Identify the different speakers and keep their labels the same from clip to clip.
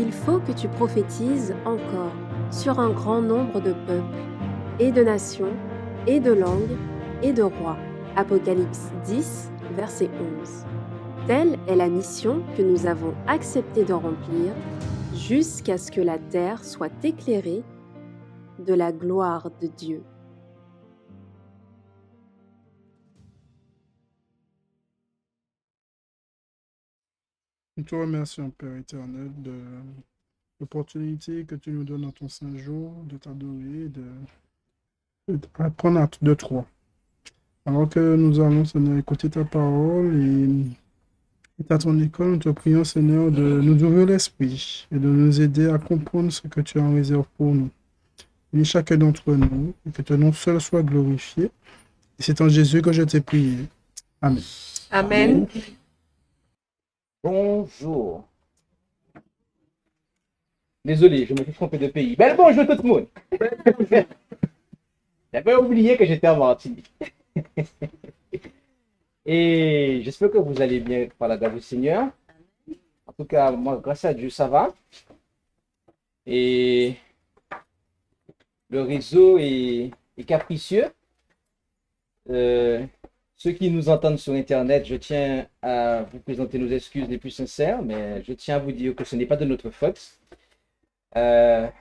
Speaker 1: il faut que tu prophétises encore sur un grand nombre de peuples, et de nations, et de langues, et de rois. Apocalypse 10, verset 11. Telle est la mission que nous avons accepté de remplir jusqu'à ce que la terre soit éclairée de la gloire de Dieu.
Speaker 2: Nous te remercions, Père éternel, de l'opportunité que tu nous donnes dans ton saint jour, de t'adorer, d'apprendre de toi. Alors que nous allons, Seigneur, écouter ta parole et à ton école, nous te prions, Seigneur, de nous ouvrir l'esprit et de nous aider à comprendre ce que tu as en réserve pour nous. Et chacun d'entre nous, et que ton nom seul soit glorifié. Et c'est en Jésus que je t'ai prié. Amen.
Speaker 1: Amen.
Speaker 3: Bonjour. Désolé, je me suis trompé de pays. Bel bonjour tout le monde. J'avais oublié que j'étais en Martinique. Et j'espère que vous allez bien par la grâce du Seigneur. En tout cas, moi, grâce à Dieu, ça va. Et le réseau est capricieux. Ceux qui nous entendent sur Internet, je tiens à vous présenter nos excuses les plus sincères, mais je tiens à vous dire que ce n'est pas de notre faute. Je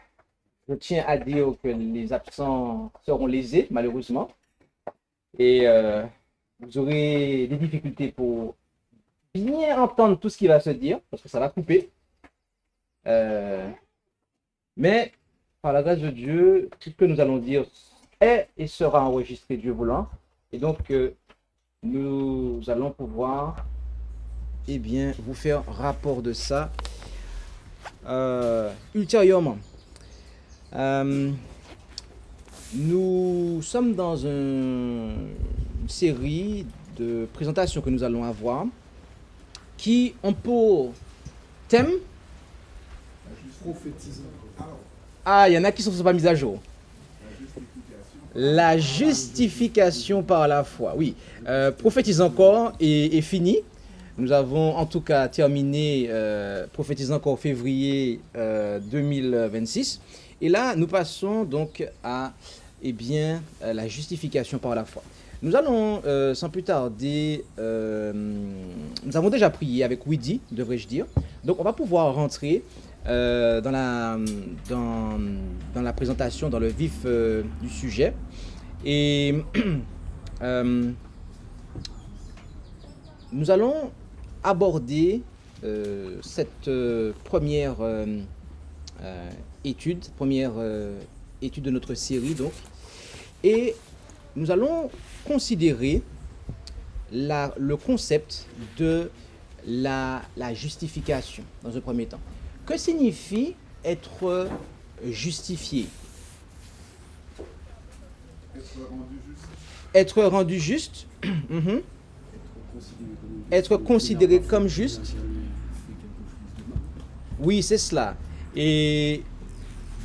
Speaker 3: tiens à dire que les absents seront lésés, malheureusement. Et vous aurez des difficultés pour bien entendre tout ce qui va se dire, parce que ça va couper. Mais, par la grâce de Dieu, tout ce que nous allons dire est et sera enregistré, Dieu voulant. Et donc, nous allons pouvoir vous faire rapport de ça ultérieurement. Nous sommes dans une série de présentations que nous allons avoir qui ont pour thème. Ah, il y en a qui ne sont pas mis à jour. La justification par la foi. Oui, prophétise encore est fini. Nous avons en tout cas terminé prophétise encore février 2026. Et là, nous passons donc à la justification par la foi. Nous allons, sans plus tarder, nous avons déjà prié avec Widi, devrais-je dire. Donc, on va pouvoir rentrer dans la présentation, dans le vif du sujet. Et nous allons aborder cette première étude de notre série, donc. Et nous allons considérer le concept de la justification dans un premier temps. Que signifie être justifié? Être rendu juste. Être considéré comme juste. Oui, c'est cela. Et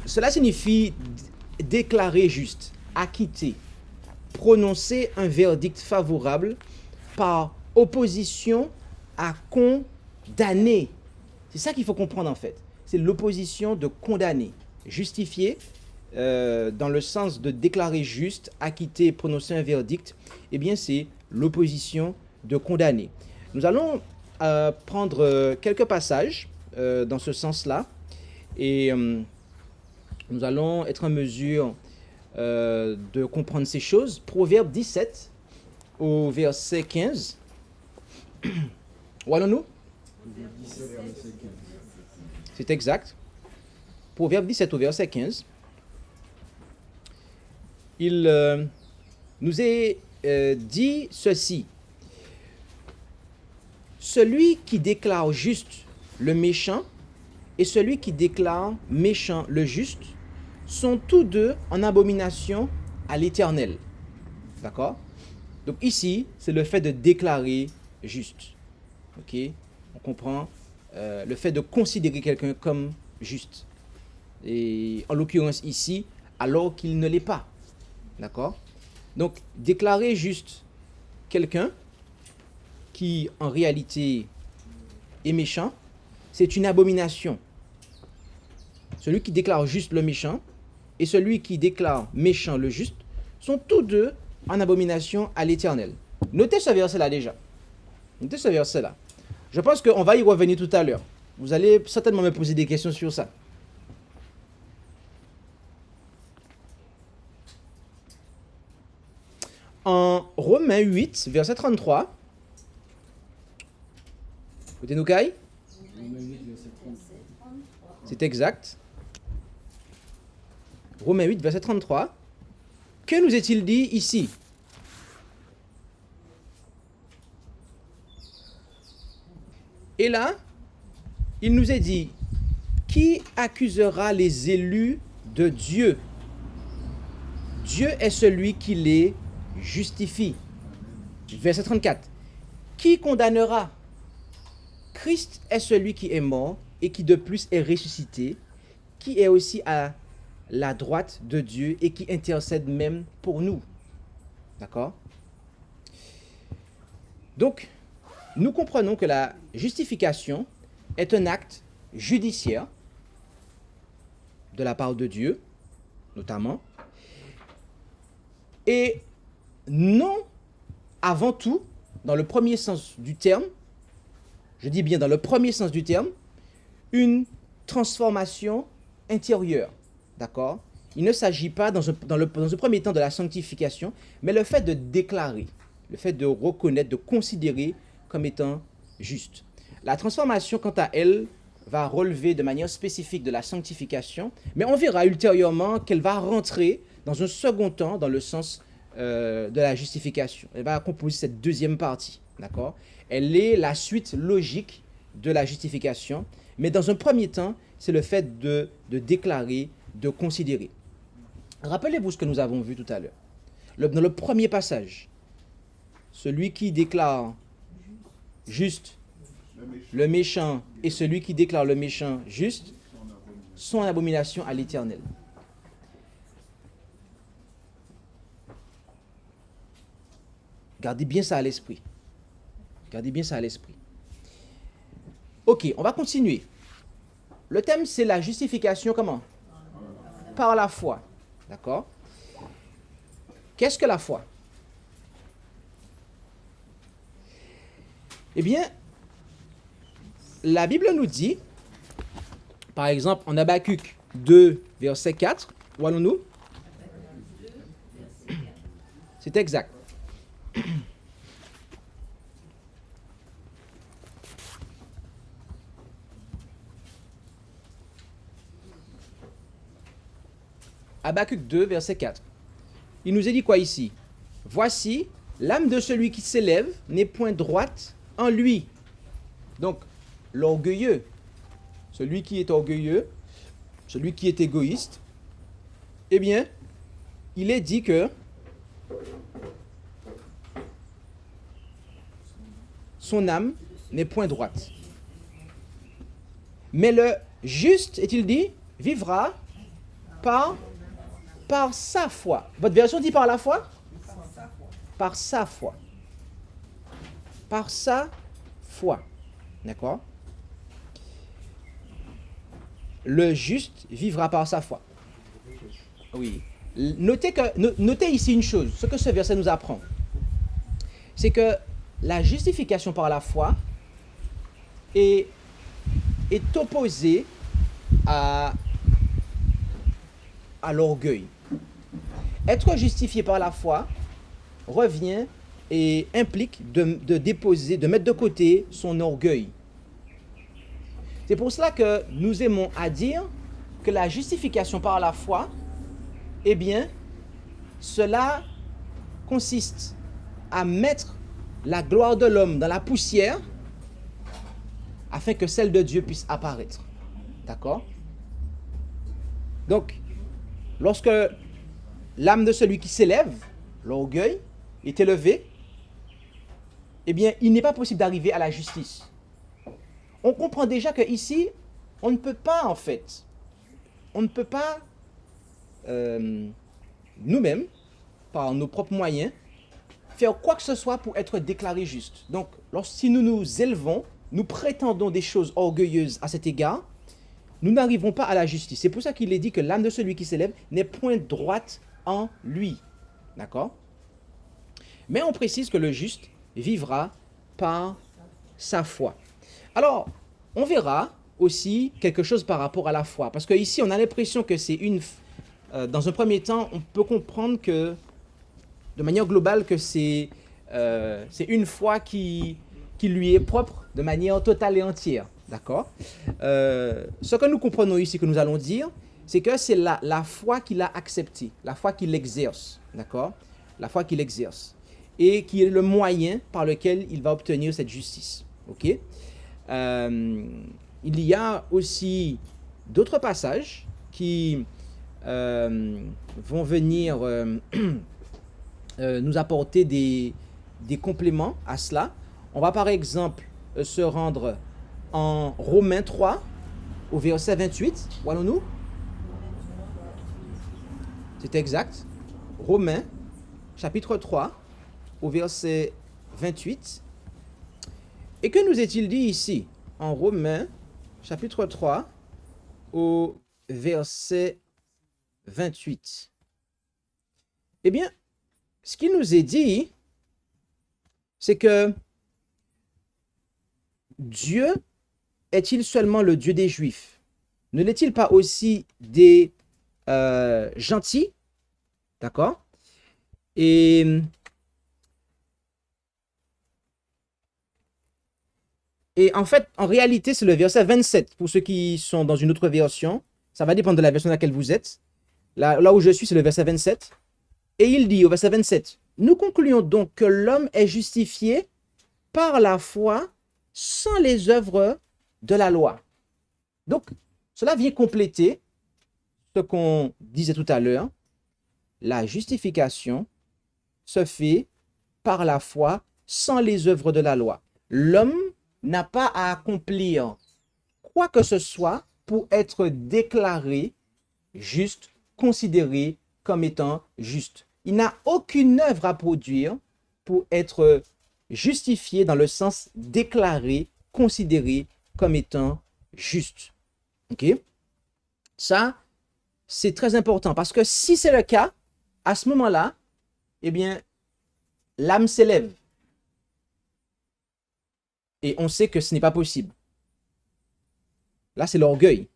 Speaker 3: cela signifie déclarer juste, acquitter, prononcer un verdict favorable par opposition à condamner. C'est ça qu'il faut comprendre en fait. C'est l'opposition de condamner. Justifier, dans le sens de déclarer juste, acquitter, prononcer un verdict, eh bien c'est l'opposition de condamner. Nous allons prendre quelques passages dans ce sens-là et nous allons être en mesure de comprendre ces choses. Proverbe 17 au verset 15. Où allons-nous? C'est exact. Proverbe 17 au verset 15. Il nous est dit ceci. Celui qui déclare juste le méchant et celui qui déclare méchant le juste sont tous deux en abomination à l'Éternel. D'accord? Donc ici, c'est le fait de déclarer juste. Ok? On comprend le fait de considérer quelqu'un comme juste. Et en l'occurrence ici, alors qu'il ne l'est pas. D'accord? Donc, déclarer juste quelqu'un qui en réalité est méchant, c'est une abomination. celui qui déclare juste le méchant et celui qui déclare méchant le juste, sont tous deux en abomination à l'Éternel. Notez ce verset-là déjà. Notez ce verset-là. Je pense qu'on va y revenir tout à l'heure. Vous allez certainement me poser des questions sur ça. En Romains 8, verset 33, écoutez-nous, Kai. C'est exact. Romains 8, verset 33. Que nous est-il dit ici? Et là, il nous est dit, qui accusera les élus de Dieu? Dieu est celui qui les justifie. Verset 34. Qui condamnera? Christ est celui qui est mort et qui de plus est ressuscité, qui est aussi à la droite de Dieu et qui intercède même pour nous. D'accord? Donc, nous comprenons que la justification est un acte judiciaire de la part de Dieu, notamment, et non avant tout, dans le premier sens du terme, je dis bien dans le premier sens du terme, une transformation intérieure. D'accord? Il ne s'agit pas dans un premier temps de la sanctification, mais le fait de déclarer, le fait de reconnaître, de considérer comme étant juste. La transformation, quant à elle, va relever de manière spécifique de la sanctification, mais on verra ultérieurement qu'elle va rentrer dans un second temps dans le sens de la justification. Elle va composer cette deuxième partie. D'accord? Elle est la suite logique de la justification, mais dans un premier temps, c'est le fait de déclarer, de considérer. Rappelez-vous ce que nous avons vu tout à l'heure. Dans le premier passage, celui qui déclare juste le méchant et celui qui déclare le méchant juste sont en abomination à l'Éternel. Gardez bien ça à l'esprit. Gardez bien ça à l'esprit. Ok, on va continuer. Le thème, c'est la justification comment? Par la foi. D'accord? Qu'est-ce que la foi? Eh bien, la Bible nous dit, par exemple, en Habakkuk 2, verset 4, où allons-nous? C'est exact. Habakkuk 2, verset 4. Il nous est dit quoi ici? Voici, l'âme de celui qui s'élève n'est point droite en lui. Donc, l'orgueilleux, celui qui est orgueilleux, celui qui est égoïste, eh bien, il est dit que son âme n'est point droite. Mais le juste, est-il dit, vivra par sa foi. Votre version dit par la foi? Par sa foi. Par sa foi. D'accord? Le juste vivra par sa foi. Oui. Notez ici une chose, ce que ce verset nous apprend. C'est que la justification par la foi est opposée à l'orgueil. Être justifié par la foi revient et implique de mettre de côté son orgueil. C'est pour cela que nous aimons à dire que la justification par la foi, eh bien, cela consiste à mettre la gloire de l'homme dans la poussière afin que celle de Dieu puisse apparaître. D'accord? Donc, lorsque l'âme de celui qui s'élève, l'orgueil, est élevée, eh bien, il n'est pas possible d'arriver à la justice. On comprend déjà qu'ici, on ne peut pas, en fait, nous-mêmes, par nos propres moyens, faire quoi que ce soit pour être déclaré juste. Donc, si nous nous élevons, nous prétendons des choses orgueilleuses à cet égard, nous n'arriverons pas à la justice. C'est pour ça qu'il est dit que l'âme de celui qui s'élève n'est point droite en lui. D'accord? Mais on précise que le juste vivra par sa foi. Alors, on verra aussi quelque chose par rapport à la foi. Parce qu'ici, on a l'impression que c'est dans un premier temps, on peut comprendre que, de manière globale, que c'est une foi qui lui est propre de manière totale et entière. D'accord? Ce que nous comprenons ici, que nous allons dire, c'est que c'est la foi qu'il a acceptée, la foi qu'il exerce. D'accord? La foi qu'il exerce. Et qui est le moyen par lequel il va obtenir cette justice. Ok? Il y a aussi d'autres passages qui vont venir nous apporter des compléments à cela. On va par exemple se rendre en Romains 3, au verset 28. Où allons-nous? C'est exact. Romains, chapitre 3, au verset 28. Et que nous est-il dit ici? En Romains, chapitre 3, au verset 28. Eh bien, ce qui nous est dit, c'est que Dieu est-il seulement le Dieu des Juifs? Ne l'est-il pas aussi des gentils? D'accord? Et en fait, en réalité, c'est le verset 27. Pour ceux qui sont dans une autre version, ça va dépendre de la version dans laquelle vous êtes. Là où je suis, c'est le verset 27. Et il dit au verset 27, « Nous concluons donc que l'homme est justifié par la foi sans les œuvres de la loi. » Donc, cela vient compléter ce qu'on disait tout à l'heure. La justification se fait par la foi sans les œuvres de la loi. L'homme n'a pas à accomplir quoi que ce soit pour être déclaré juste, considéré comme étant juste. Il n'a aucune œuvre à produire pour être justifié dans le sens déclaré, considéré comme étant juste. Ok? Ça, c'est très important parce que si c'est le cas, à ce moment-là, eh bien, l'âme s'élève. Et on sait que ce n'est pas possible. Là, c'est l'orgueil.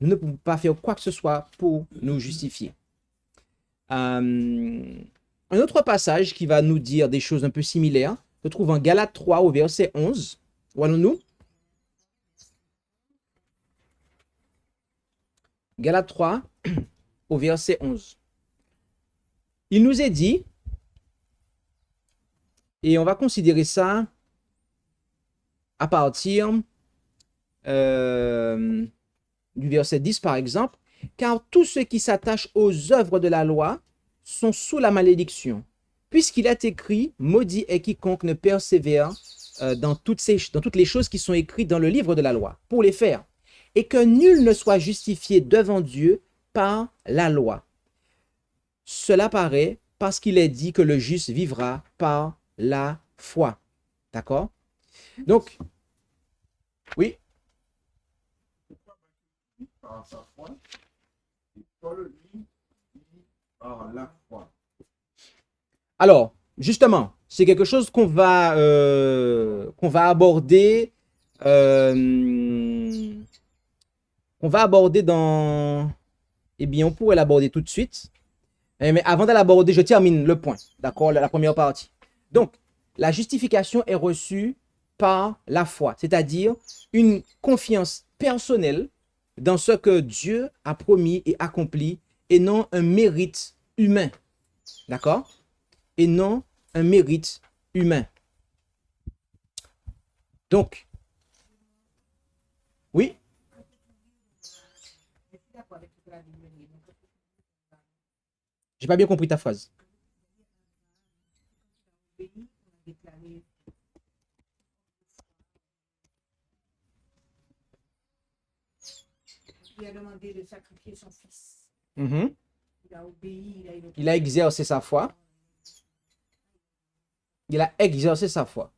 Speaker 3: Nous ne pouvons pas faire quoi que ce soit pour nous justifier. Un autre passage qui va nous dire des choses un peu similaires se trouve en Galates 3 au verset 11. Où allons-nous? Galates 3 au verset 11. Il nous est dit, et on va considérer ça à partir du verset 10 par exemple, car tous ceux qui s'attachent aux œuvres de la loi sont sous la malédiction, puisqu'il est écrit, maudit est quiconque ne persévère dans toutes les choses qui sont écrites dans le livre de la loi, pour les faire, et que nul ne soit justifié devant Dieu par la loi. Cela paraît parce qu'il est dit que le juste vivra par la foi. D'accord? Donc, oui.
Speaker 4: Par sa foi, et Paul lui dit par la foi.
Speaker 3: Alors, justement, c'est quelque chose qu'on va aborder dans... Eh bien, on pourrait l'aborder tout de suite. Mais avant de l'aborder, je termine le point. D'accord? La première partie. Donc, la justification est reçue par la foi, c'est-à-dire une confiance personnelle dans ce que Dieu a promis et accompli et non un mérite humain. D'accord? Et non un mérite humain. Donc, oui? J'ai pas bien compris ta phrase.
Speaker 5: Il a demandé de sacrifier son fils.
Speaker 3: Mm-hmm.
Speaker 5: Il a obéi,
Speaker 3: il a exercé sa foi. Il a exercé sa foi.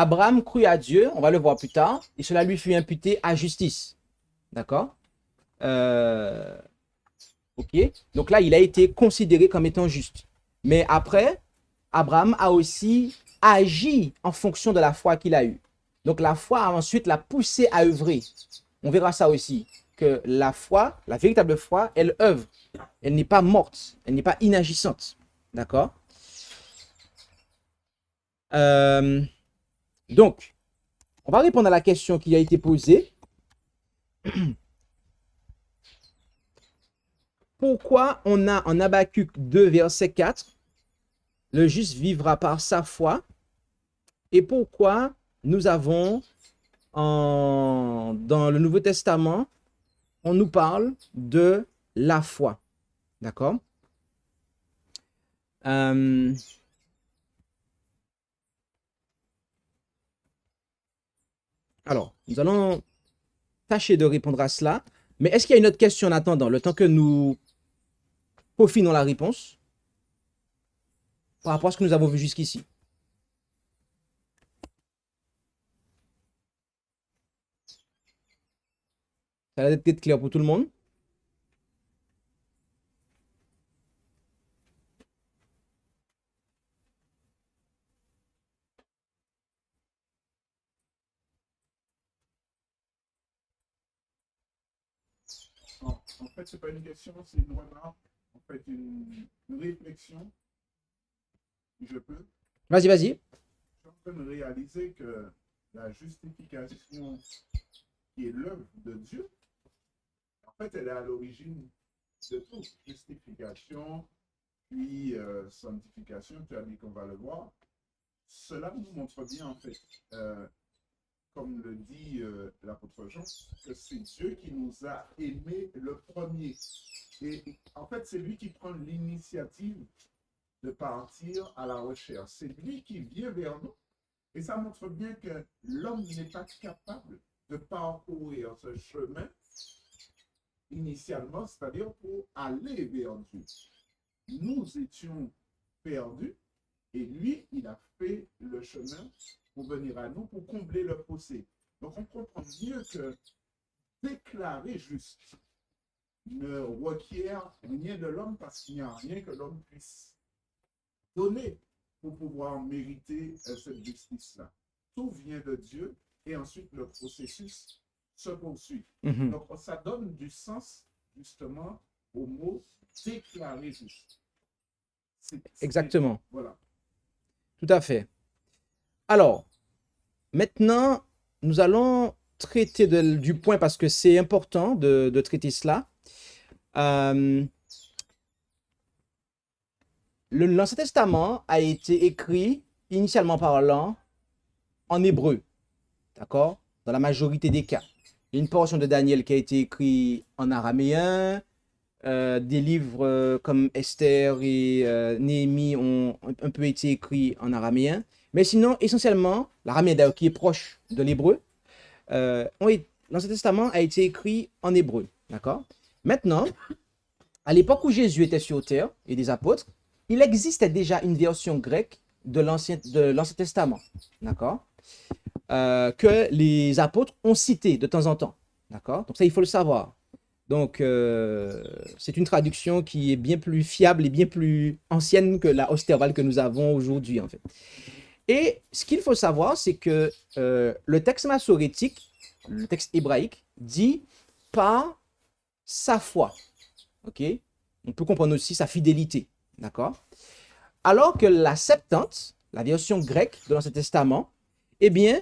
Speaker 3: Abraham crut à Dieu, on va le voir plus tard, et cela lui fut imputé à justice. D'accord? Ok? Donc là, il a été considéré comme étant juste. Mais après, Abraham a aussi agi en fonction de la foi qu'il a eue. Donc la foi a ensuite l'a poussé à œuvrer. On verra ça aussi, que la foi, la véritable foi, elle œuvre. Elle n'est pas morte, elle n'est pas inagissante. D'accord? Donc, on va répondre à la question qui a été posée. Pourquoi on a en Habakkuk 2, verset 4, le juste vivra par sa foi, et pourquoi nous avons dans le Nouveau Testament, on nous parle de la foi. D'accord? Alors, nous allons tâcher de répondre à cela. Mais est-ce qu'il y a une autre question en attendant, le temps que nous peaufinons la réponse par rapport à ce que nous avons vu jusqu'ici? Ça va être clair pour tout le monde?
Speaker 4: En fait, c'est pas une question, c'est une remarque, en fait, une réflexion. Je peux.
Speaker 3: Vas-y, vas-y.
Speaker 4: Je suis en train de réaliser que la justification qui est l'œuvre de Dieu, en fait, elle est à l'origine de tout. Justification, puis sanctification, tu as dit qu'on va le voir. Cela nous montre bien, en fait, comme le dit l'apôtre Jean, que c'est Dieu qui nous a aimés le premier. Et en fait, c'est lui qui prend l'initiative de partir à la recherche. C'est lui qui vient vers nous. Et ça montre bien que l'homme n'est pas capable de parcourir ce chemin initialement, c'est-à-dire pour aller vers Dieu. Nous étions perdus et lui, il a fait le chemin pour venir à nous, pour combler le fossé. Donc on comprend mieux que déclarer juste ne requiert rien de l'homme parce qu'il n'y a rien que l'homme puisse donner pour pouvoir mériter cette justice-là. Tout vient de Dieu et ensuite le processus se poursuit. Donc ça donne du sens justement au mot déclarer juste.
Speaker 3: Exactement.
Speaker 4: Voilà.
Speaker 3: Tout à fait. Alors, maintenant, nous allons traiter du point parce que c'est important de traiter cela. L'Ancien Testament a été écrit, initialement parlant, en hébreu. D'accord? Dans la majorité des cas. Il y a une portion de Daniel qui a été écrite en araméen. Des livres comme Esther et Néhémie ont un peu été écrits en araméen. Mais sinon, essentiellement, l'araméen d'ailleurs qui est proche de l'hébreu, l'Ancien Testament a été écrit en hébreu. D'accord? Maintenant, à l'époque où Jésus était sur terre et des apôtres, il existait déjà une version grecque de l'Ancien Testament. D'accord? Que les apôtres ont cité de temps en temps. D'accord? Donc ça, il faut le savoir. Donc, c'est une traduction qui est bien plus fiable et bien plus ancienne que la Osterwald que nous avons aujourd'hui, en fait. Et ce qu'il faut savoir, c'est que le texte massorétique, le texte hébraïque, dit par sa foi. Ok? On peut comprendre aussi sa fidélité. D'accord? Alors que la Septante, la version grecque de l'Ancien Testament, eh bien,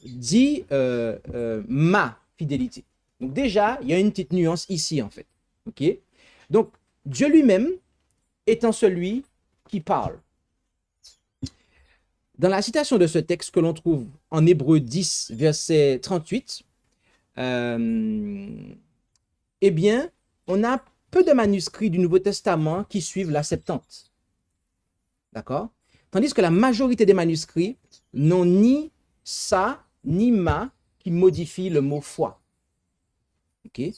Speaker 3: dit ma fidélité. Donc déjà, il y a une petite nuance ici, en fait. Ok? Donc, Dieu lui-même étant celui qui parle. Dans la citation de ce texte que l'on trouve en Hébreux 10, verset 38, eh bien, on a peu de manuscrits du Nouveau Testament qui suivent la Septante. D'accord? Tandis que la majorité des manuscrits n'ont ni ça, ni ma qui modifient le mot foi. Okay.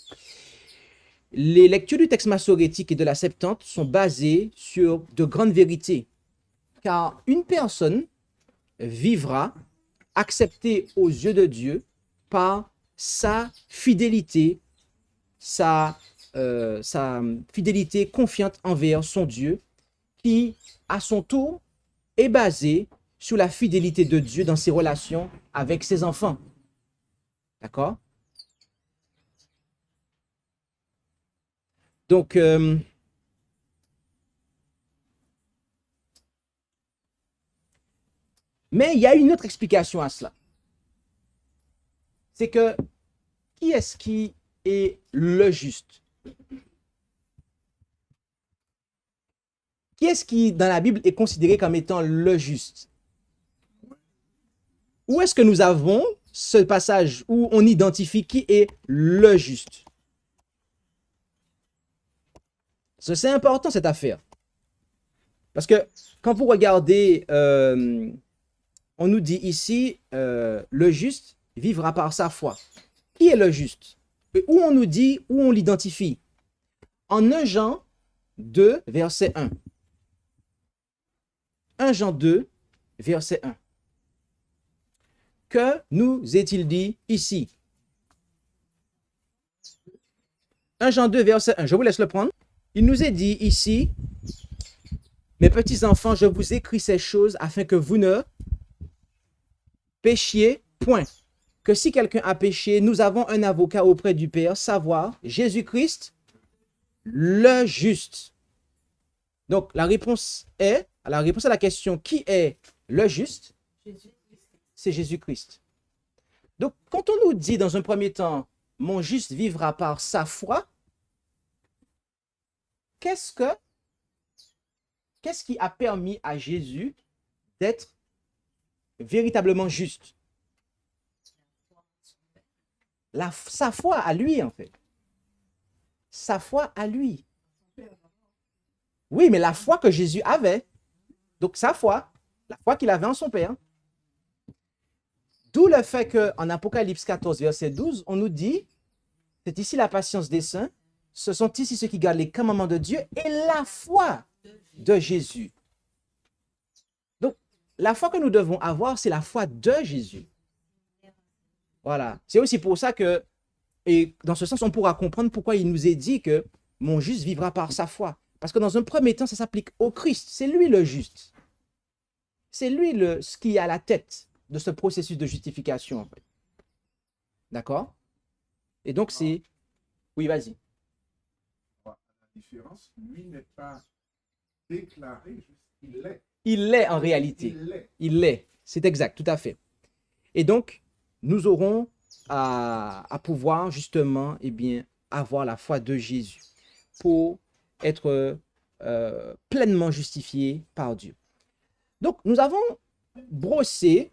Speaker 3: Les lectures du texte massorétique et de la Septante sont basées sur de grandes vérités. Car une personne vivra, accepté aux yeux de Dieu par sa fidélité, sa fidélité confiante envers son Dieu, qui, à son tour, est basée sur la fidélité de Dieu dans ses relations avec ses enfants. D'accord? Donc, mais il y a une autre explication à cela. C'est que qui est-ce qui est le juste? Qui est-ce qui, dans la Bible, est considéré comme étant le juste? Où est-ce que nous avons ce passage où on identifie qui est le juste? C'est important cette affaire. Parce que quand vous regardez, on nous dit ici, le juste vivra par sa foi. Qui est le juste? Et où on nous dit, où on l'identifie? En 1 Jean 2, verset 1. 1 Jean 2, verset 1. Que nous est-il dit ici? 1 Jean 2, verset 1. Je vous laisse le prendre. Il nous est dit ici, mes petits enfants, je vous écris ces choses afin que vous ne péchiez point. Que si quelqu'un a péché, nous avons un avocat auprès du Père, savoir Jésus-Christ, le juste. Donc, la réponse à la question qui est le juste, c'est Jésus-Christ. Donc, quand on nous dit dans un premier temps, mon juste vivra par sa foi, qu'est-ce qui a permis à Jésus d'être véritablement juste? Sa foi à lui, en fait. Sa foi à lui. Oui, mais la foi que Jésus avait. Donc, sa foi, la foi qu'il avait en son Père. D'où le fait qu'en Apocalypse 14, verset 12, on nous dit, c'est ici la patience des saints, ce sont ici ceux qui gardent les commandements de Dieu et la foi de Jésus. Donc, la foi que nous devons avoir, c'est la foi de Jésus. Voilà. C'est aussi pour ça que, et dans ce sens, on pourra comprendre pourquoi il nous est dit que mon juste vivra par sa foi. Parce que dans un premier temps, ça s'applique au Christ. C'est lui le juste. C'est lui ce qui est à la tête de ce processus de justification, en fait. D'accord? Et donc, c'est... Oui, vas-y.
Speaker 4: La différence, lui n'est pas déclaré juste, il l'est.
Speaker 3: Il l'est en réalité.
Speaker 4: Il l'est.
Speaker 3: Il l'est. C'est exact, tout à fait. Et donc, nous aurons à pouvoir justement, eh bien, avoir la foi de Jésus pour être pleinement justifié par Dieu. Donc, nous avons brossé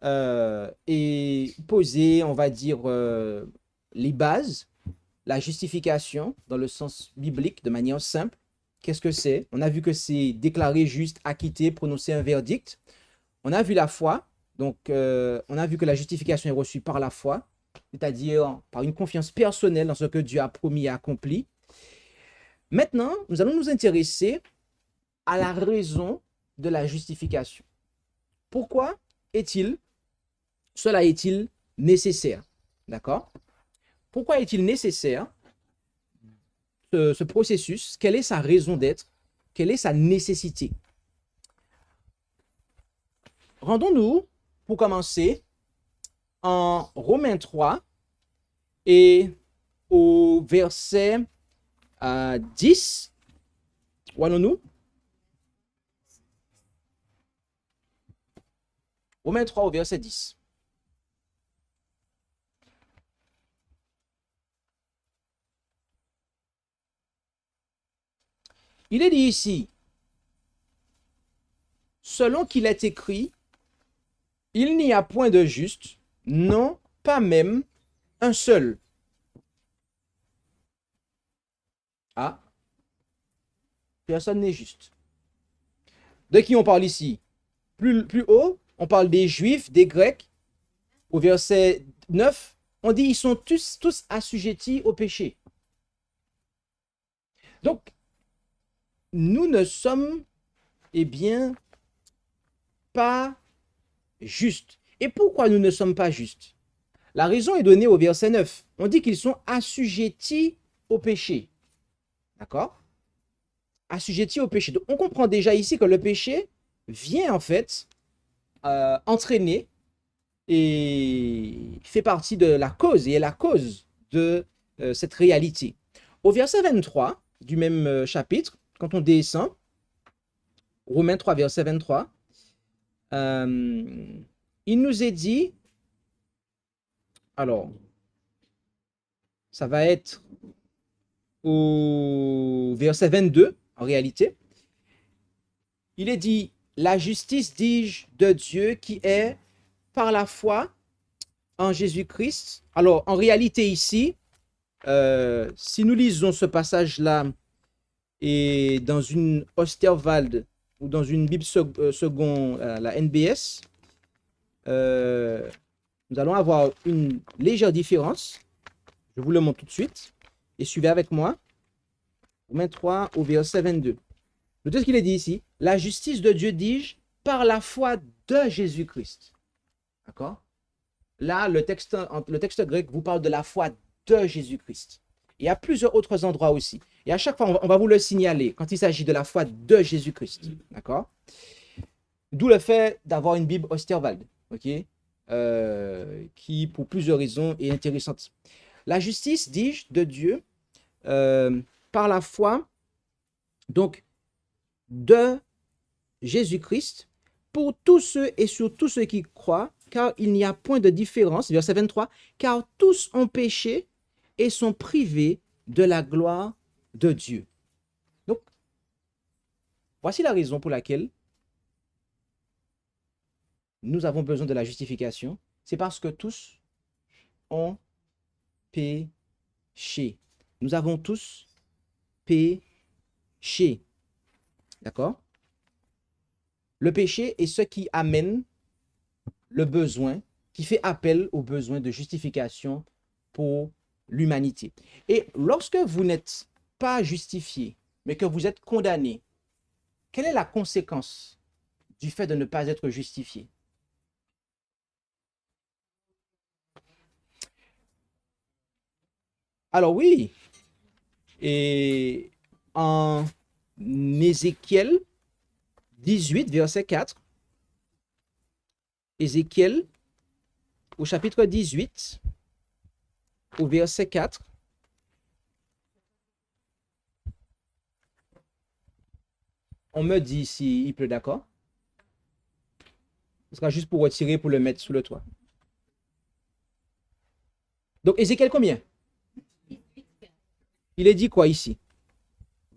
Speaker 3: et posé, on va dire, les bases, la justification dans le sens biblique de manière simple. Qu'est-ce que c'est? On a vu que c'est déclarer juste, acquitter, prononcer un verdict. On a vu la foi. Donc, on a vu que la justification est reçue par la foi, c'est-à-dire par une confiance personnelle dans ce que Dieu a promis et accompli. Maintenant, nous allons nous intéresser à la raison de la justification. Pourquoi cela est-il nécessaire? D'accord? Pourquoi est-il nécessaire ce processus? Quelle est sa raison d'être? Quelle est sa nécessité? Rendons-nous, pour commencer, en Romains 3 et au verset 10. Où allons-nous? Romains 3 au verset 10. Il est dit ici, selon qu'il est écrit, il n'y a point de juste, non, pas même un seul. Ah, personne n'est juste. De qui on parle ici? Plus haut, on parle des Juifs, des Grecs. Au verset 9, on dit ils sont tous assujettis au péché. Donc, nous ne sommes, eh bien, pas justes. Et pourquoi nous ne sommes pas justes? La raison est donnée au verset 9. On dit qu'ils sont assujettis au péché. D'accord? Assujettis au péché. Donc, on comprend déjà ici que le péché vient en fait entraîner et fait partie de la cause et est la cause de cette réalité. Au verset 23 du même chapitre, quand on descend, Romains 3, verset 23, il nous est dit, alors, ça va être au verset 22, en réalité, il est dit, la justice, dis-je, de Dieu qui est par la foi en Jésus-Christ. Alors, en réalité ici, si nous lisons ce passage-là et dans une Osterwald ou dans une Bible seconde, la NBS, nous allons avoir une légère différence. Je vous le montre tout de suite. Et suivez avec moi. Romains 3 au verset 22. Le texte qu'il est dit ici, la justice de Dieu, dis-je, par la foi de Jésus-Christ. D'accord? Là, le texte grec vous parle de la foi de Jésus-Christ. Il y a plusieurs autres endroits aussi. Et à chaque fois, on va vous le signaler quand il s'agit de la foi de Jésus-Christ. D'accord? D'où le fait d'avoir une Bible Osterwald, ok? Qui, pour plusieurs raisons, est intéressante. La justice, dis-je, de Dieu, par la foi, donc, de Jésus-Christ, pour tous ceux et sur tous ceux qui croient, car il n'y a point de différence, verset 23, car tous ont péché et sont privés de la gloire de Dieu. Donc, voici la raison pour laquelle nous avons besoin de la justification. C'est parce que tous ont péché. Nous avons tous péché. D'accord? Le péché est ce qui amène le besoin, qui fait appel au besoin de justification pour l'humanité. Et lorsque vous n'êtes pas justifié, mais que vous êtes condamné, quelle est la conséquence du fait de ne pas être justifié? Alors oui, et en Ézéchiel 18, verset 4, Ézéchiel au chapitre 18, au verset 4, on me dit s'il pleut, d'accord? Ce sera juste pour retirer, pour le mettre sous le toit. Donc, Ézéchiel combien? Il est dit quoi ici?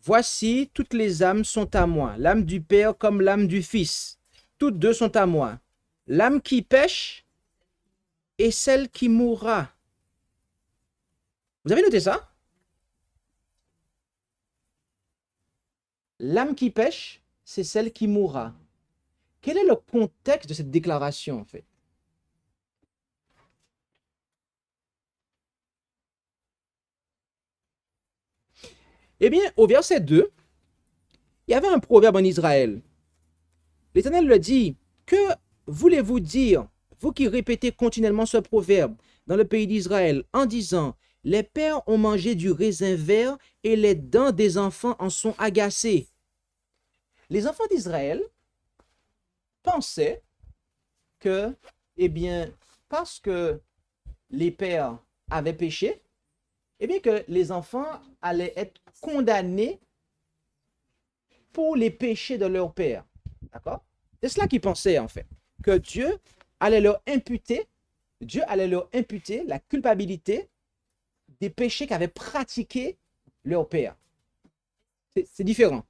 Speaker 3: Voici, toutes les âmes sont à moi, l'âme du Père comme l'âme du Fils. Toutes deux sont à moi. L'âme qui pêche et celle qui mourra. Vous avez noté ça? L'âme qui pêche, c'est celle qui mourra. Quel est le contexte de cette déclaration, en fait? Eh bien, au verset 2, il y avait un proverbe en Israël. L'Éternel le dit, que voulez-vous dire, vous qui répétez continuellement ce proverbe dans le pays d'Israël, en disant, les pères ont mangé du raisin vert et les dents des enfants en sont agacées. Les enfants d'Israël pensaient que, eh bien, parce que les pères avaient péché, eh bien que les enfants allaient être condamnés pour les péchés de leur père. D'accord? C'est cela qu'ils pensaient en fait. Que Dieu allait leur imputer la culpabilité des péchés qu'avaient pratiqués leur père. C'est différent.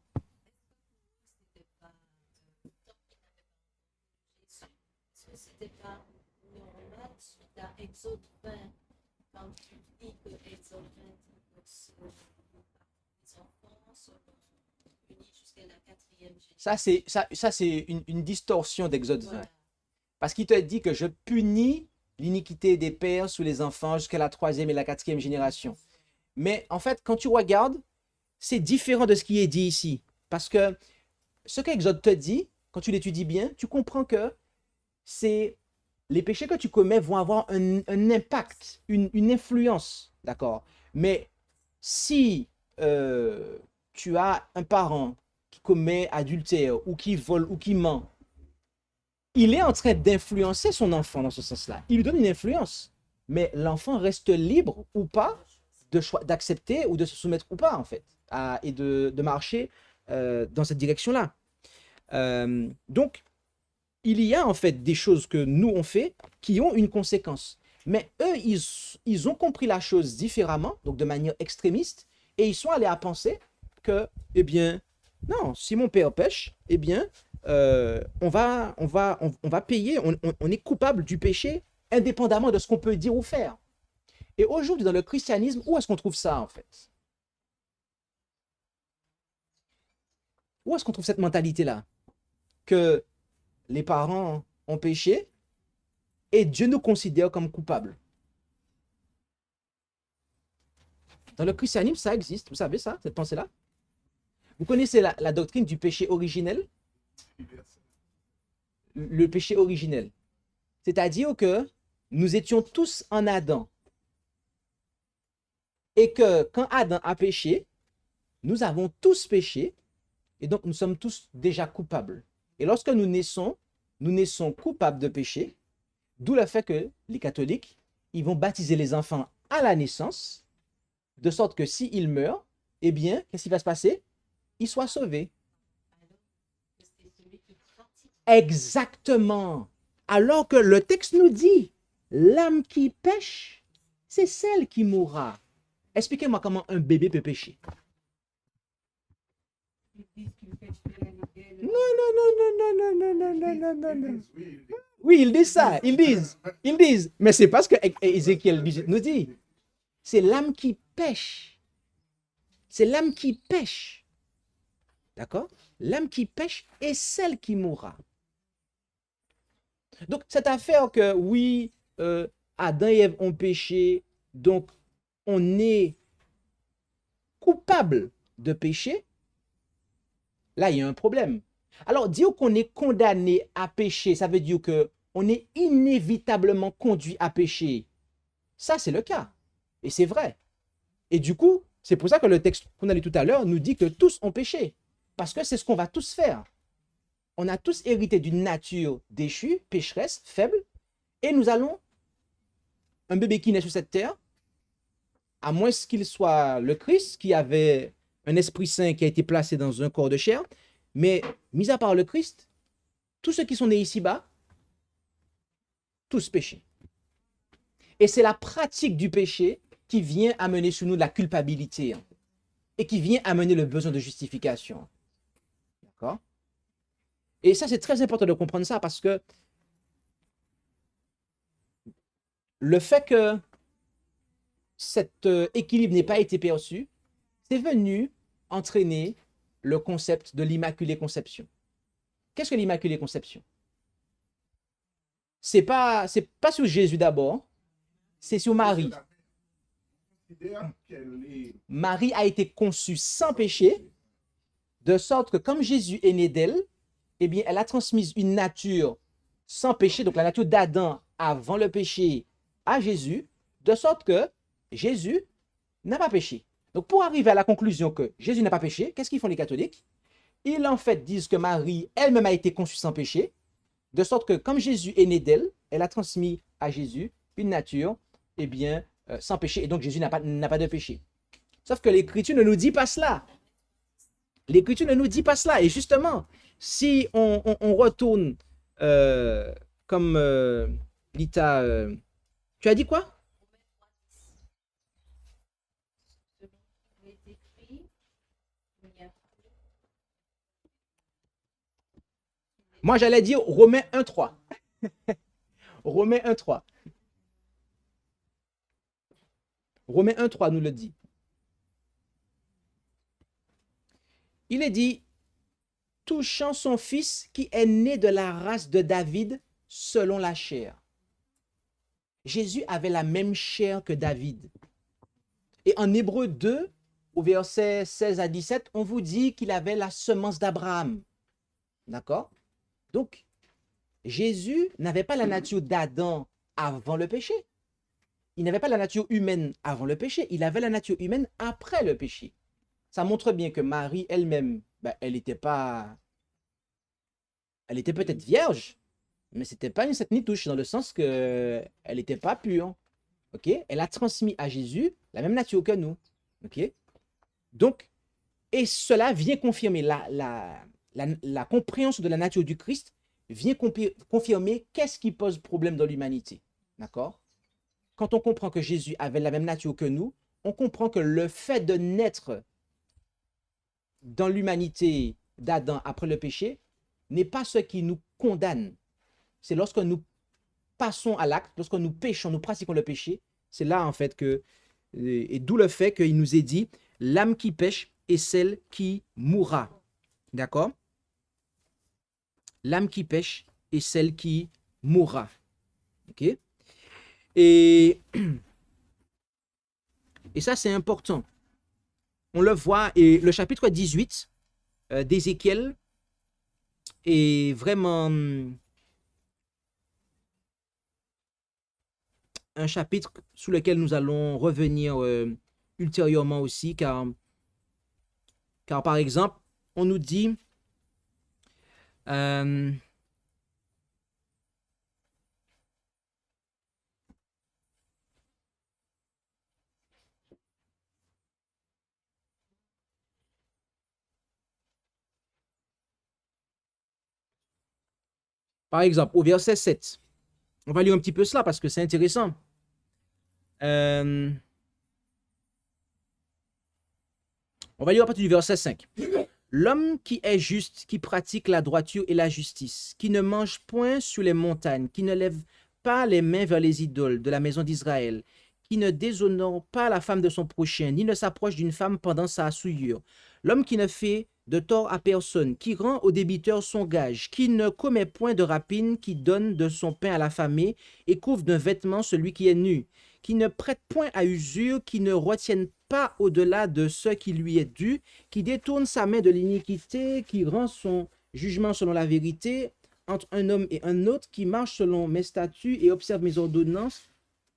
Speaker 5: C'était pas normal suite à Exode 20, quand tu dis que Exode 20, les enfants sont punis jusqu'à la 4e génération.
Speaker 3: Ça c'est une distorsion d'Exode 20. Parce qu'il te dit que je punis l'iniquité des pères sous les enfants jusqu'à la 3e et la 4e génération. Mais en fait, quand tu regardes, c'est différent de ce qui est dit ici. Parce que ce qu'Exode te dit, quand tu l'étudies bien, tu comprends que c'est les péchés que tu commets vont avoir un impact, une influence, d'accord? Mais si tu as un parent qui commet adultère ou qui vole ou qui ment, il est en train d'influencer son enfant dans ce sens-là. Il lui donne une influence, mais l'enfant reste libre ou pas d'accepter ou de se soumettre ou pas, en fait, et de marcher dans cette direction-là. Donc, il y a en fait des choses que nous on fait qui ont une conséquence. Mais eux, ils ont compris la chose différemment, donc de manière extrémiste, et ils sont allés à penser que, eh bien, non, si mon père pêche, eh bien, on va payer, on est coupable du péché indépendamment de ce qu'on peut dire ou faire. Et aujourd'hui, dans le christianisme, où est-ce qu'on trouve ça en fait? Où est-ce qu'on trouve cette mentalité-là? Que les parents ont péché et Dieu nous considère comme coupables. Dans le christianisme, ça existe. Vous savez ça, cette pensée-là? Vous connaissez la doctrine du péché originel? Le péché originel. C'est-à-dire que nous étions tous en Adam. Et que quand Adam a péché, nous avons tous péché. Et donc nous sommes tous déjà coupables. Et lorsque nous naissons coupables de péché, d'où le fait que les catholiques, ils vont baptiser les enfants à la naissance, de sorte que s'ils meurent, eh bien, qu'est-ce qui va se passer? Ils soient sauvés. Exactement. Alors que le texte nous dit, l'âme qui pêche, c'est celle qui mourra. Expliquez-moi comment un bébé peut pécher. Non, non, non, non, non, non, non, non, non, non, non. Oui, ils disent ça, ils disent, mais c'est pas ce que Ézéchiel nous dit. C'est l'âme qui pêche. C'est l'âme qui pêche. D'accord? L'âme qui pêche est celle qui mourra. Donc, cette affaire que, oui, Adam et Ève ont péché, donc on est coupable de péché, là, il y a un problème. Alors, dire qu'on est condamné à pécher, ça veut dire qu'on est inévitablement conduit à pécher. Ça, c'est le cas. Et c'est vrai. Et du coup, c'est pour ça que le texte qu'on a lu tout à l'heure nous dit que tous ont péché. Parce que c'est ce qu'on va tous faire. On a tous hérité d'une nature déchue, pécheresse, faible, et nous allons, un bébé qui naît sur cette terre, à moins qu'il soit le Christ, qui avait un Esprit Saint qui a été placé dans un corps de chair, mais mis à part le Christ, tous ceux qui sont nés ici-bas, tous péchés. Et c'est la pratique du péché qui vient amener sur nous de la culpabilité, et qui vient amener le besoin de justification. D'accord? Et ça, c'est très important de comprendre ça, parce que le fait que cet équilibre n'ait pas été perçu, c'est venu entraîner le concept de l'Immaculée Conception. Qu'est-ce que l'Immaculée Conception? C'est pas sur Jésus d'abord, c'est sur Marie. Marie a été conçue sans péché, de sorte que comme Jésus est né d'elle, eh bien, elle a transmis une nature sans péché, donc la nature d'Adam avant le péché à Jésus, de sorte que Jésus n'a pas péché. Donc, pour arriver à la conclusion que Jésus n'a pas péché, qu'est-ce qu'ils font les catholiques? Ils, en fait, disent que Marie elle-même a été conçue sans péché, de sorte que, comme Jésus est né d'elle, elle a transmis à Jésus une nature, eh bien, sans péché, et donc Jésus n'a pas de péché. Sauf que l'Écriture ne nous dit pas cela. L'Écriture ne nous dit pas cela. Et justement, si on retourne comme Lita... tu as dit quoi? Moi, j'allais dire Romains 1.3. Romains 1.3. Romains 1.3 nous le dit. Il est dit, touchant son fils qui est né de la race de David selon la chair. Jésus avait la même chair que David. Et en Hébreux 2, au verset 16 à 17, on vous dit qu'il avait la semence d'Abraham. D'accord? Donc, Jésus n'avait pas la nature d'Adam avant le péché. Il n'avait pas la nature humaine avant le péché. Il avait la nature humaine après le péché. Ça montre bien que Marie elle-même, ben, elle était peut-être vierge, mais c'était pas une sainte ni touche dans le sens que elle n'était pas pure. Ok? Elle a transmis à Jésus la même nature que nous. Ok? Donc, et cela vient confirmer la compréhension de la nature du Christ, vient confirmer qu'est-ce qui pose problème dans l'humanité. D'accord? Quand on comprend que Jésus avait la même nature que nous, on comprend que le fait de naître dans l'humanité d'Adam après le péché n'est pas ce qui nous condamne. C'est lorsque nous passons à l'acte, lorsque nous péchons, nous pratiquons le péché, c'est là en fait que, et d'où le fait qu'il nous est dit, l'âme qui pêche est celle qui mourra. D'accord? L'âme qui pêche est celle qui mourra. Ok? Et ça, c'est important. On le voit, et le chapitre 18 d'Ézéchiel est vraiment un chapitre sous lequel nous allons revenir ultérieurement aussi, car par exemple, on nous dit par exemple, au verset 7, on va lire un petit peu cela parce que c'est intéressant. On va lire à partir du verset 5. L'homme qui est juste, qui pratique la droiture et la justice, qui ne mange point sur les montagnes, qui ne lève pas les mains vers les idoles de la maison d'Israël, qui ne déshonore pas la femme de son prochain, ni ne s'approche d'une femme pendant sa souillure. L'homme qui ne fait de tort à personne, qui rend au débiteur son gage, qui ne commet point de rapine, qui donne de son pain à l'affamé et couvre d'un vêtement celui qui est nu, qui ne prête point à usure, qui ne retienne pas au-delà de ce qui lui est dû, qui détourne sa main de l'iniquité, qui rend son jugement selon la vérité entre un homme et un autre, qui marche selon mes statuts et observe mes ordonnances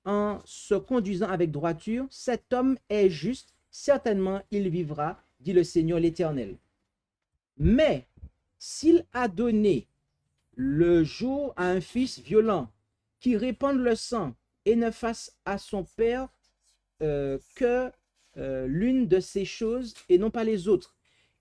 Speaker 3: en se conduisant avec droiture, cet homme est juste, certainement il vivra, dit le Seigneur l'Éternel. Mais s'il a donné le jour à un fils violent, qui répande le sang et ne fasse à son père que l'une de ces choses et non pas les autres,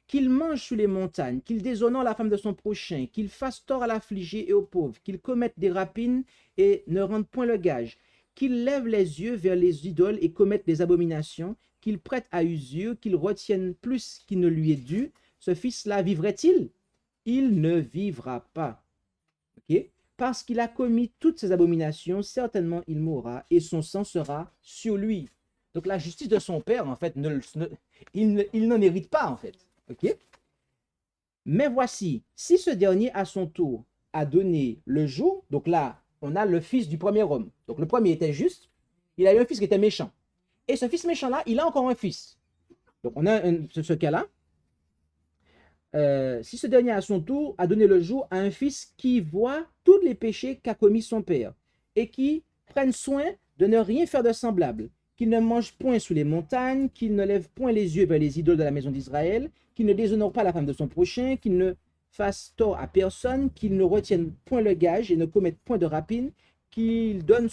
Speaker 3: qu'il mange sous les montagnes, qu'il déshonore la femme de son prochain, qu'il fasse tort à l'affligé et au pauvre, qu'il commette des rapines et ne rende point le gage, qu'il lève les yeux vers les idoles et commette des abominations, qu'il prête à usure, qu'il retienne plus qu'il ne lui est dû, ce fils-là vivrait-il? Il ne vivra pas. Okay? Parce qu'il a commis toutes ces abominations, certainement il mourra et son sang sera sur lui. Donc la justice de son père, en fait, il n'en hérite pas, en fait. Okay? Mais voici, si ce dernier à son tour a donné le jour, donc là, on a le fils du premier homme. Donc le premier était juste, il a eu un fils qui était méchant. Et ce fils méchant-là, il a encore un fils. Donc on a ce cas-là. Si ce dernier à son tour a donné le jour à un fils qui voit tous les péchés qu'a commis son père et qui prenne soin de ne rien faire de semblable, qu'il ne mange point sous les montagnes, qu'il ne lève point les yeux vers les idoles de la maison d'Israël, qu'il ne déshonore pas la femme de son prochain, qu'il ne fasse tort à personne, qu'il ne retienne point le gage et ne commette point de rapine, qu'il donne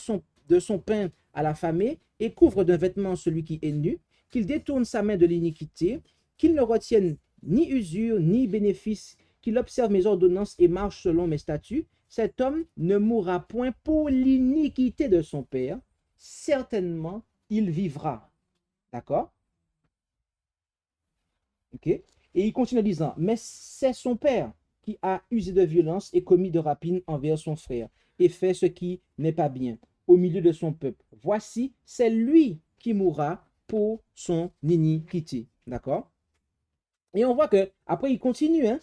Speaker 3: de son pain à l'affamé et couvre d'un vêtement celui qui est nu, qu'il détourne sa main de l'iniquité, qu'il ne retienne ni usure, ni bénéfice, qu'il observe mes ordonnances et marche selon mes statuts, cet homme ne mourra point pour l'iniquité de son père, certainement il vivra. D'accord? Ok? Et il continue en disant, mais c'est son père qui a usé de violence et commis de rapine envers son frère, et fait ce qui n'est pas bien au milieu de son peuple. Voici, c'est lui qui mourra pour son iniquité. D'accord? Et on voit que après il continue, hein?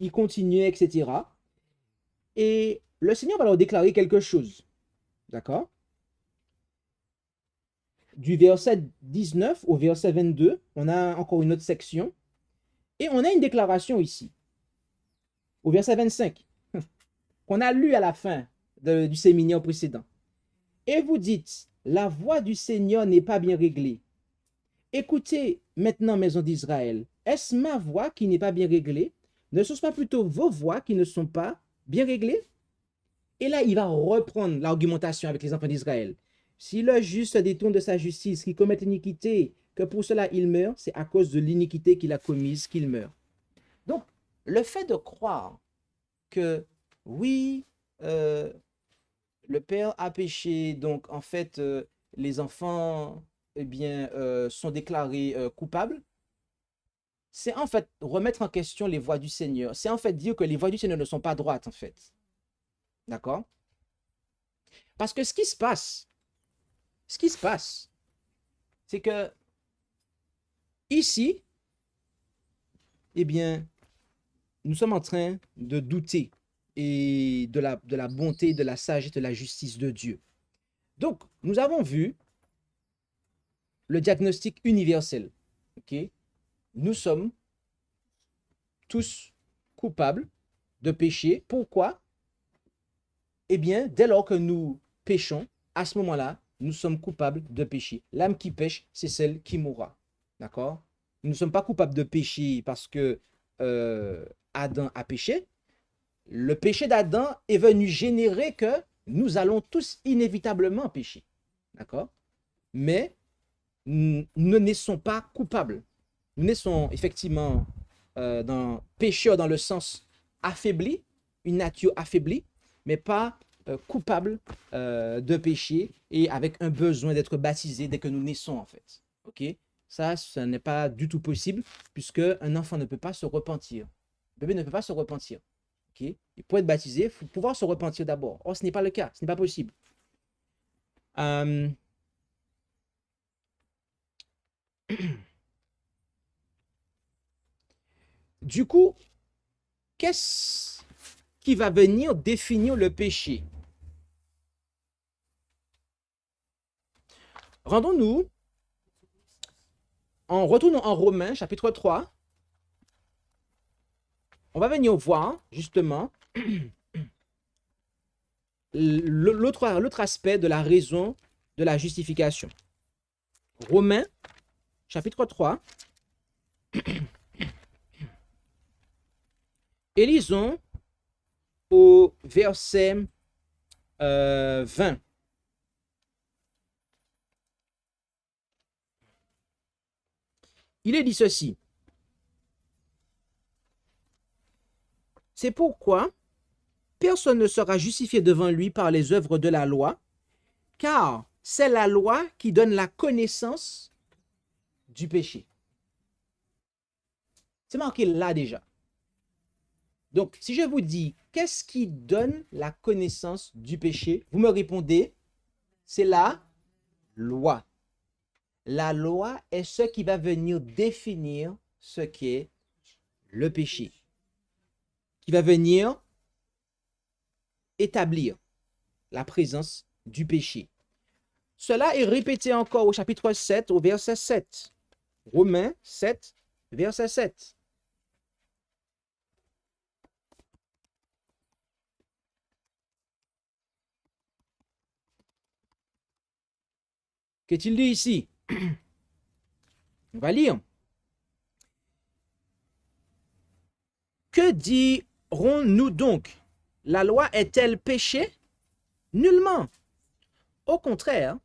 Speaker 3: Il continue, etc. Et le Seigneur va leur déclarer quelque chose. D'accord? Du verset 19 au verset 22, on a encore une autre section. Et on a une déclaration ici. Au verset 25. qu'on a lu à la fin du séminaire précédent, et vous dites, la voix du Seigneur n'est pas bien réglée. Écoutez maintenant, maison d'Israël, est-ce ma voix qui n'est pas bien réglée? Ne sont-ce pas plutôt vos voix qui ne sont pas bien réglées? Et là, il va reprendre l'argumentation avec les enfants d'Israël. Si le juste se détourne de sa justice, qui commet l'iniquité, que pour cela il meurt, c'est à cause de l'iniquité qu'il a commise qu'il meurt. Donc, le fait de croire que, oui, le père a péché, donc en fait, les enfants, eh bien, sont déclarés coupables, c'est en fait remettre en question les voies du Seigneur. C'est en fait dire que les voies du Seigneur ne sont pas droites, en fait. D'accord? Parce que ce qui se passe, c'est que ici, eh bien, nous sommes en train de douter et de la bonté, de la sagesse, de la justice de Dieu. Donc, nous avons vu le diagnostic universel. Okay? Nous sommes tous coupables de péché. Pourquoi? Eh bien, dès lors que nous péchons, à ce moment-là, nous sommes coupables de péché. L'âme qui pêche, c'est celle qui mourra. D'accord? Nous ne sommes pas coupables de péché parce que Adam a péché. Le péché d'Adam est venu générer que nous allons tous inévitablement pécher. D'accord? Mais nous ne naissons pas coupables. Nous naissons effectivement pécheurs dans le sens affaibli, une nature affaiblie, mais pas coupables de péché et avec un besoin d'être baptisé dès que nous naissons en fait. Ok? Ça n'est pas du tout possible puisque un enfant ne peut pas se repentir. Le bébé ne peut pas se repentir. Okay? Pour être baptisé, il faut pouvoir se repentir d'abord. Or, ce n'est pas le cas, ce n'est pas possible. Du coup, qu'est-ce qui va venir définir le péché? Retournons en Romains, chapitre 3. On va venir voir, justement, l'autre aspect de la raison de la justification. Romains, chapitre 3. Et lisons au verset 20. Il est dit ceci. C'est pourquoi personne ne sera justifié devant lui par les œuvres de la loi, car c'est la loi qui donne la connaissance du péché. C'est marqué là déjà. Donc, si je vous dis, qu'est-ce qui donne la connaissance du péché? Vous me répondez, c'est la loi. La loi est ce qui va venir définir ce qu'est le péché, qui va venir établir la présence du péché. Cela est répété encore au chapitre 7, au verset 7. Romains 7, verset 7. Qu'est-il dit ici? On va lire. Que dirons-nous donc? La loi est-elle péché? Nullement. Au contraire,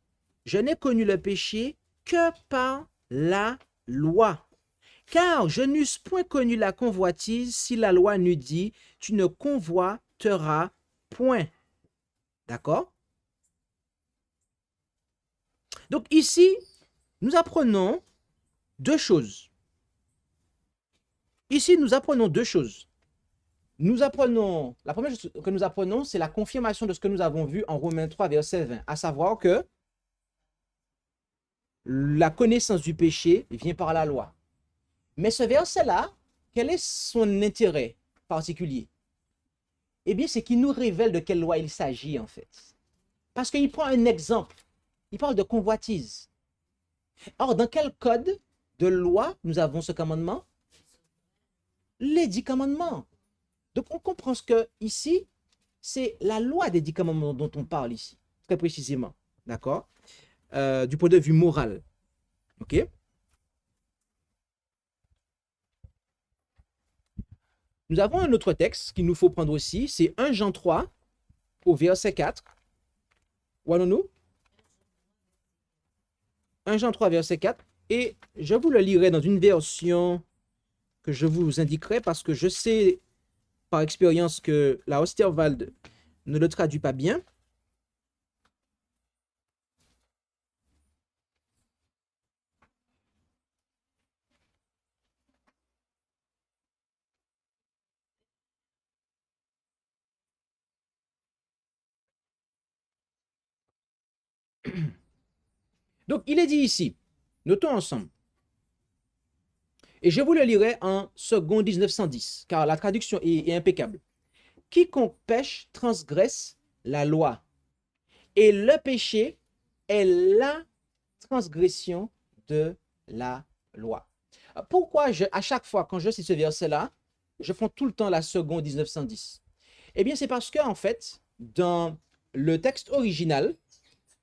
Speaker 3: je n'ai connu le péché que par la loi. Car je n'eusse point connu la convoitise si la loi n'eût dit, tu ne convoiteras point. D'accord? Donc ici, nous apprenons deux choses. Ici, nous apprenons deux choses. La première chose que nous apprenons, c'est la confirmation de ce que nous avons vu en Romains 3, verset 20, à savoir que la connaissance du péché vient par la loi. Mais ce verset-là, quel est son intérêt particulier? Eh bien, c'est qu'il nous révèle de quelle loi il s'agit en fait. Parce qu'il prend un exemple. Il parle de convoitise. Or, dans quel code de loi nous avons ce commandement? Les 10 commandements. Donc, on comprend ce que ici, c'est la loi des 10 commandements dont on parle ici, très précisément. D'accord? Du point de vue moral. OK? Nous avons un autre texte qu'il nous faut prendre aussi, c'est 1 Jean 3 au verset 4. Où allons-nous? 1 Jean 3, verset 4. Et je vous le lirai dans une version que je vous indiquerai parce que je sais par expérience que la Osterwald ne le traduit pas bien. Donc, il est dit ici, notons ensemble, et je vous le lirai en second 1910, car la traduction est impeccable. Quiconque pêche transgresse la loi, et le péché est la transgression de la loi. Pourquoi à chaque fois quand je cite ce verset-là, je prends tout le temps la seconde 1910? Eh bien, c'est parce que, en fait, dans le texte original,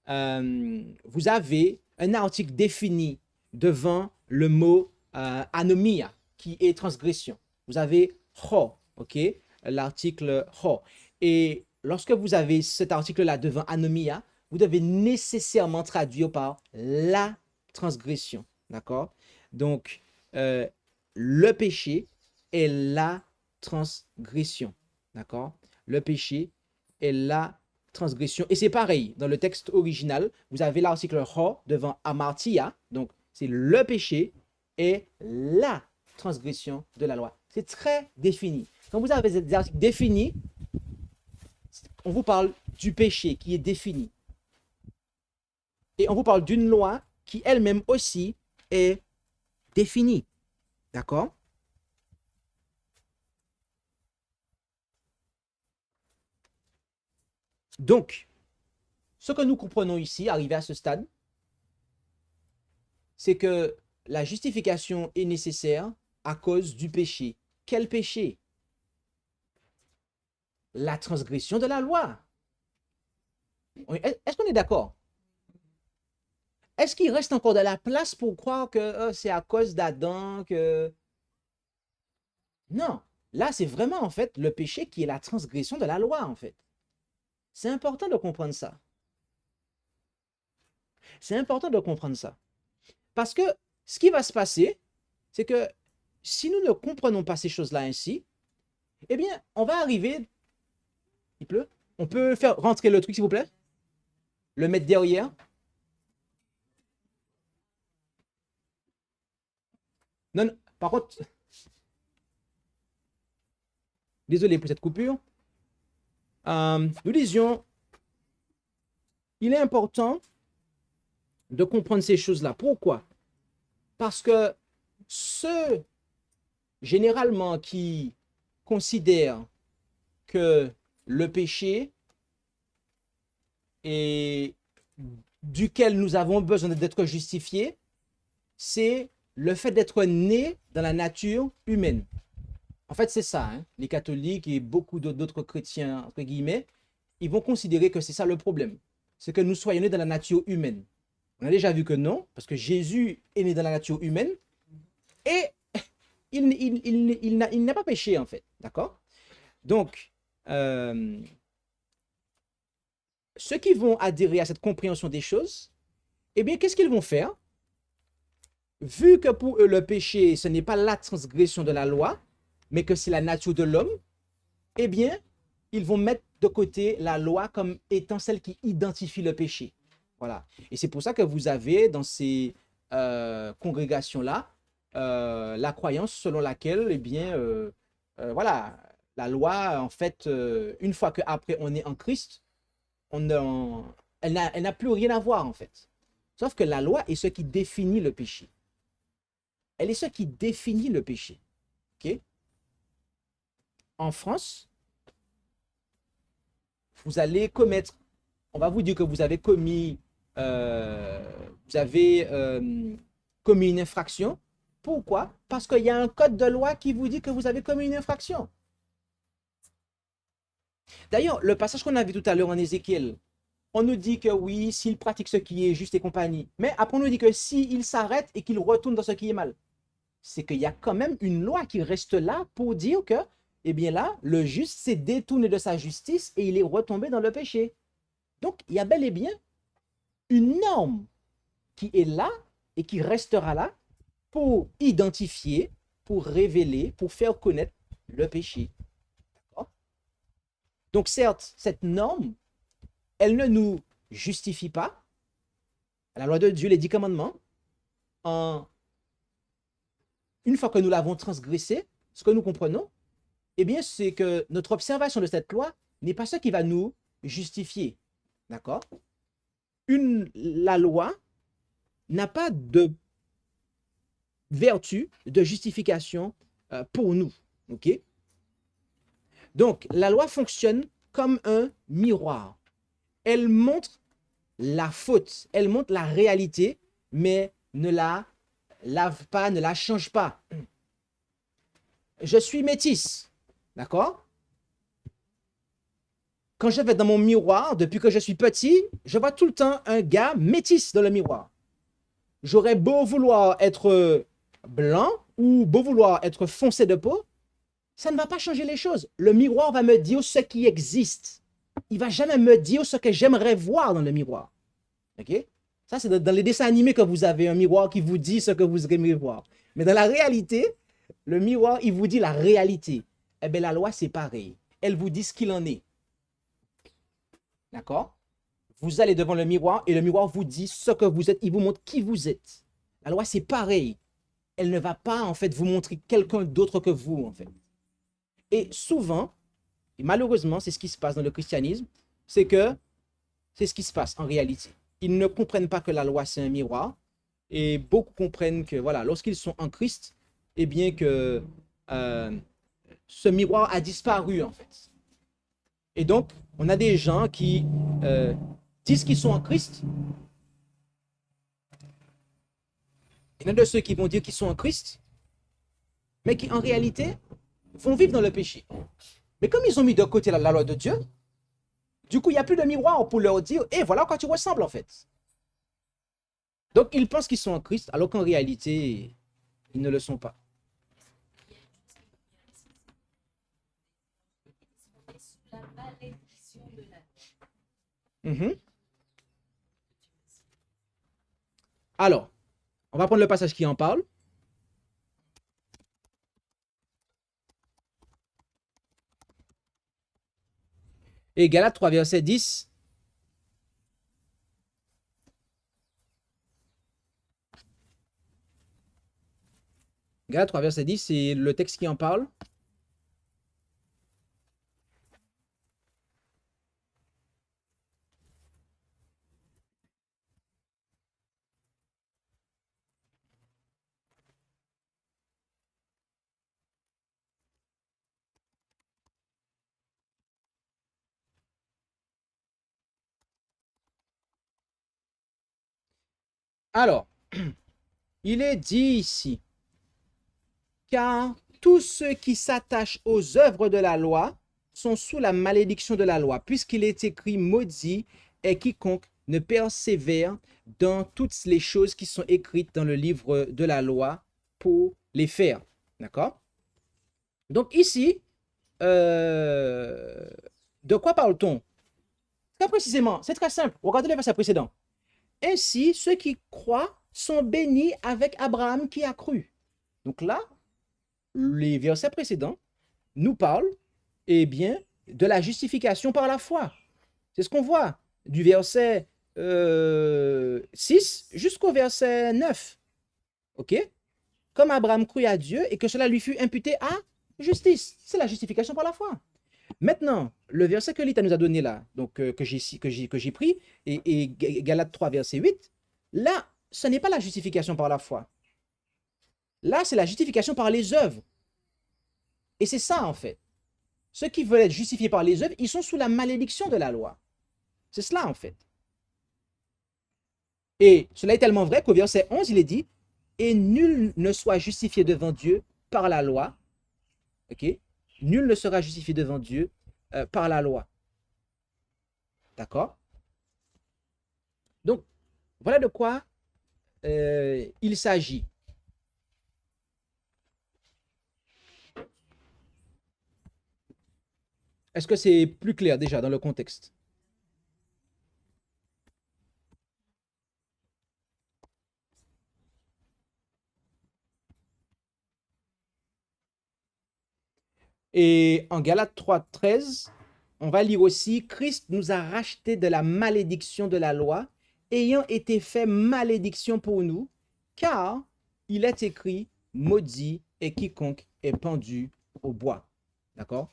Speaker 3: vous avez un article défini devant le mot anomia, qui est transgression. Vous avez ho, ok, l'article ho. Et lorsque vous avez cet article-là devant anomia, vous devez nécessairement traduire par la transgression, d'accord? Donc, le péché est la transgression, d'accord? Le péché est la transgression. Et c'est pareil, dans le texte original, vous avez l'article ho devant amartia, donc c'est le péché et la transgression de la loi. C'est très défini. Quand vous avez des articles définis, on vous parle du péché qui est défini. Et on vous parle d'une loi qui elle-même aussi est définie. D'accord? Donc, ce que nous comprenons ici, arrivé à ce stade, c'est que la justification est nécessaire à cause du péché. Quel péché? La transgression de la loi. Est-ce qu'on est d'accord? Est-ce qu'il reste encore de la place pour croire que c'est à cause d'Adam que... Non, là c'est vraiment en fait le péché qui est la transgression de la loi en fait. C'est important de comprendre ça. C'est important de comprendre ça. Parce que ce qui va se passer, c'est que si nous ne comprenons pas ces choses-là ainsi, eh bien, on va arriver... Il pleut? On peut faire rentrer le truc, s'il vous plaît? Le mettre derrière? Non, non, par contre... Désolé pour cette coupure. Nous disions, il est important de comprendre ces choses-là. Pourquoi? Parce que ceux, généralement, qui considèrent que le péché et duquel nous avons besoin d'être justifiés, c'est le fait d'être né dans la nature humaine. En fait, c'est ça, hein. Les catholiques et beaucoup d'autres chrétiens, entre guillemets, ils vont considérer que c'est ça le problème. C'est que nous soyons nés dans la nature humaine. On a déjà vu que non, parce que Jésus est né dans la nature humaine et il n'a pas péché, en fait. D'accord? Donc, ceux qui vont adhérer à cette compréhension des choses, eh bien, qu'est-ce qu'ils vont faire? Vu que pour eux, le péché, ce n'est pas la transgression de la loi, mais que c'est la nature de l'homme, eh bien, ils vont mettre de côté la loi comme étant celle qui identifie le péché. Voilà. Et c'est pour ça que vous avez dans ces congrégations-là la croyance selon laquelle, eh bien, voilà, la loi, en fait, une fois qu'après on est en Christ, elle n'a plus rien à voir, en fait. Sauf que la loi est ce qui définit le péché. Elle est ce qui définit le péché. OK? En France, vous allez commettre, on va vous dire que vous avez commis une infraction. Pourquoi? Parce qu'il y a un code de loi qui vous dit que vous avez commis une infraction. D'ailleurs, le passage qu'on a vu tout à l'heure en Ézéchiel, on nous dit que oui, s'il pratique ce qui est juste et compagnie, mais après on nous dit que s'il s'arrête et qu'il retourne dans ce qui est mal, c'est qu'il y a quand même une loi qui reste là pour dire que, eh bien là, le juste s'est détourné de sa justice et il est retombé dans le péché. Donc, il y a bel et bien une norme qui est là et qui restera là pour identifier, pour révéler, pour faire connaître le péché. D'accord? Donc, certes, cette norme, elle ne nous justifie pas. La loi de Dieu, les 10 commandements, une fois que nous l'avons transgressée, ce que nous comprenons, eh bien, c'est que notre observation de cette loi n'est pas ce qui va nous justifier. D'accord? La loi n'a pas de vertu, de justification pour nous. OK? Donc, la loi fonctionne comme un miroir. Elle montre la faute, elle montre la réalité, mais ne la lave pas, ne la change pas. Je suis métisse, d'accord? Quand je vais dans mon miroir, depuis que je suis petit, je vois tout le temps un gars métisse dans le miroir. J'aurais beau vouloir être blanc ou beau vouloir être foncé de peau, ça ne va pas changer les choses. Le miroir va me dire ce qui existe. Il va jamais me dire ce que j'aimerais voir dans le miroir. OK? Ça, c'est dans les dessins animés que vous avez un miroir qui vous dit ce que vous aimez voir. Mais dans la réalité, le miroir, il vous dit la réalité. Eh bien, la loi, c'est pareil. Elle vous dit ce qu'il en est. D'accord? Vous allez devant le miroir et le miroir vous dit ce que vous êtes. Il vous montre qui vous êtes. La loi, c'est pareil. Elle ne va pas, en fait, vous montrer quelqu'un d'autre que vous, en fait. Et souvent, et malheureusement, c'est ce qui se passe dans le christianisme, c'est que c'est ce qui se passe en réalité. Ils ne comprennent pas que la loi, c'est un miroir. Et beaucoup comprennent que, voilà, lorsqu'ils sont en Christ, eh bien que ce miroir a disparu, en fait. Et donc, on a des gens qui disent qu'ils sont en Christ. Il y en a de ceux qui vont dire qu'ils sont en Christ, mais qui, en réalité, vont vivre dans le péché. Mais comme ils ont mis de côté la loi de Dieu, du coup, il n'y a plus de miroir pour leur dire, et voilà à quoi tu ressembles, en fait. Donc, ils pensent qu'ils sont en Christ, alors qu'en réalité, ils ne le sont pas.
Speaker 5: On est sous la malédiction de la
Speaker 3: Alors, on va prendre le passage qui en parle. Et Galates 3, verset 10. Galates 3, verset 10, c'est le texte qui en parle. Alors, il est dit ici, car tous ceux qui s'attachent aux œuvres de la loi sont sous la malédiction de la loi, puisqu'il est écrit maudit est quiconque ne persévère dans toutes les choses qui sont écrites dans le livre de la loi pour les faire. D'accord? Donc ici, de quoi parle-t-on? Très précisément, c'est très simple. Regardez le verset précédent. Ainsi, ceux qui croient sont bénis avec Abraham qui a cru. Donc là, les versets précédents nous parlent, eh bien, de la justification par la foi. C'est ce qu'on voit du verset 6 jusqu'au verset 9. OK? Comme Abraham crut à Dieu et que cela lui fut imputé à justice. C'est la justification par la foi. Maintenant, le verset que Lita nous a donné là, donc que j'ai pris, et Galates 3, verset 8, là, ce n'est pas la justification par la foi. Là, c'est la justification par les œuvres. Et c'est ça, en fait. Ceux qui veulent être justifiés par les œuvres, ils sont sous la malédiction de la loi. C'est cela, en fait. Et cela est tellement vrai qu'au verset 11, il est dit, « Et nul ne soit justifié devant Dieu par la loi. » OK? Nul ne sera justifié devant Dieu par la loi. D'accord? Donc, voilà de quoi il s'agit. Est-ce que c'est plus clair déjà dans le contexte? Et en Galates 3:13, on va lire aussi, Christ nous a rachetés de la malédiction de la loi, ayant été fait malédiction pour nous, car il est écrit, maudit est quiconque est pendu au bois. D'accord?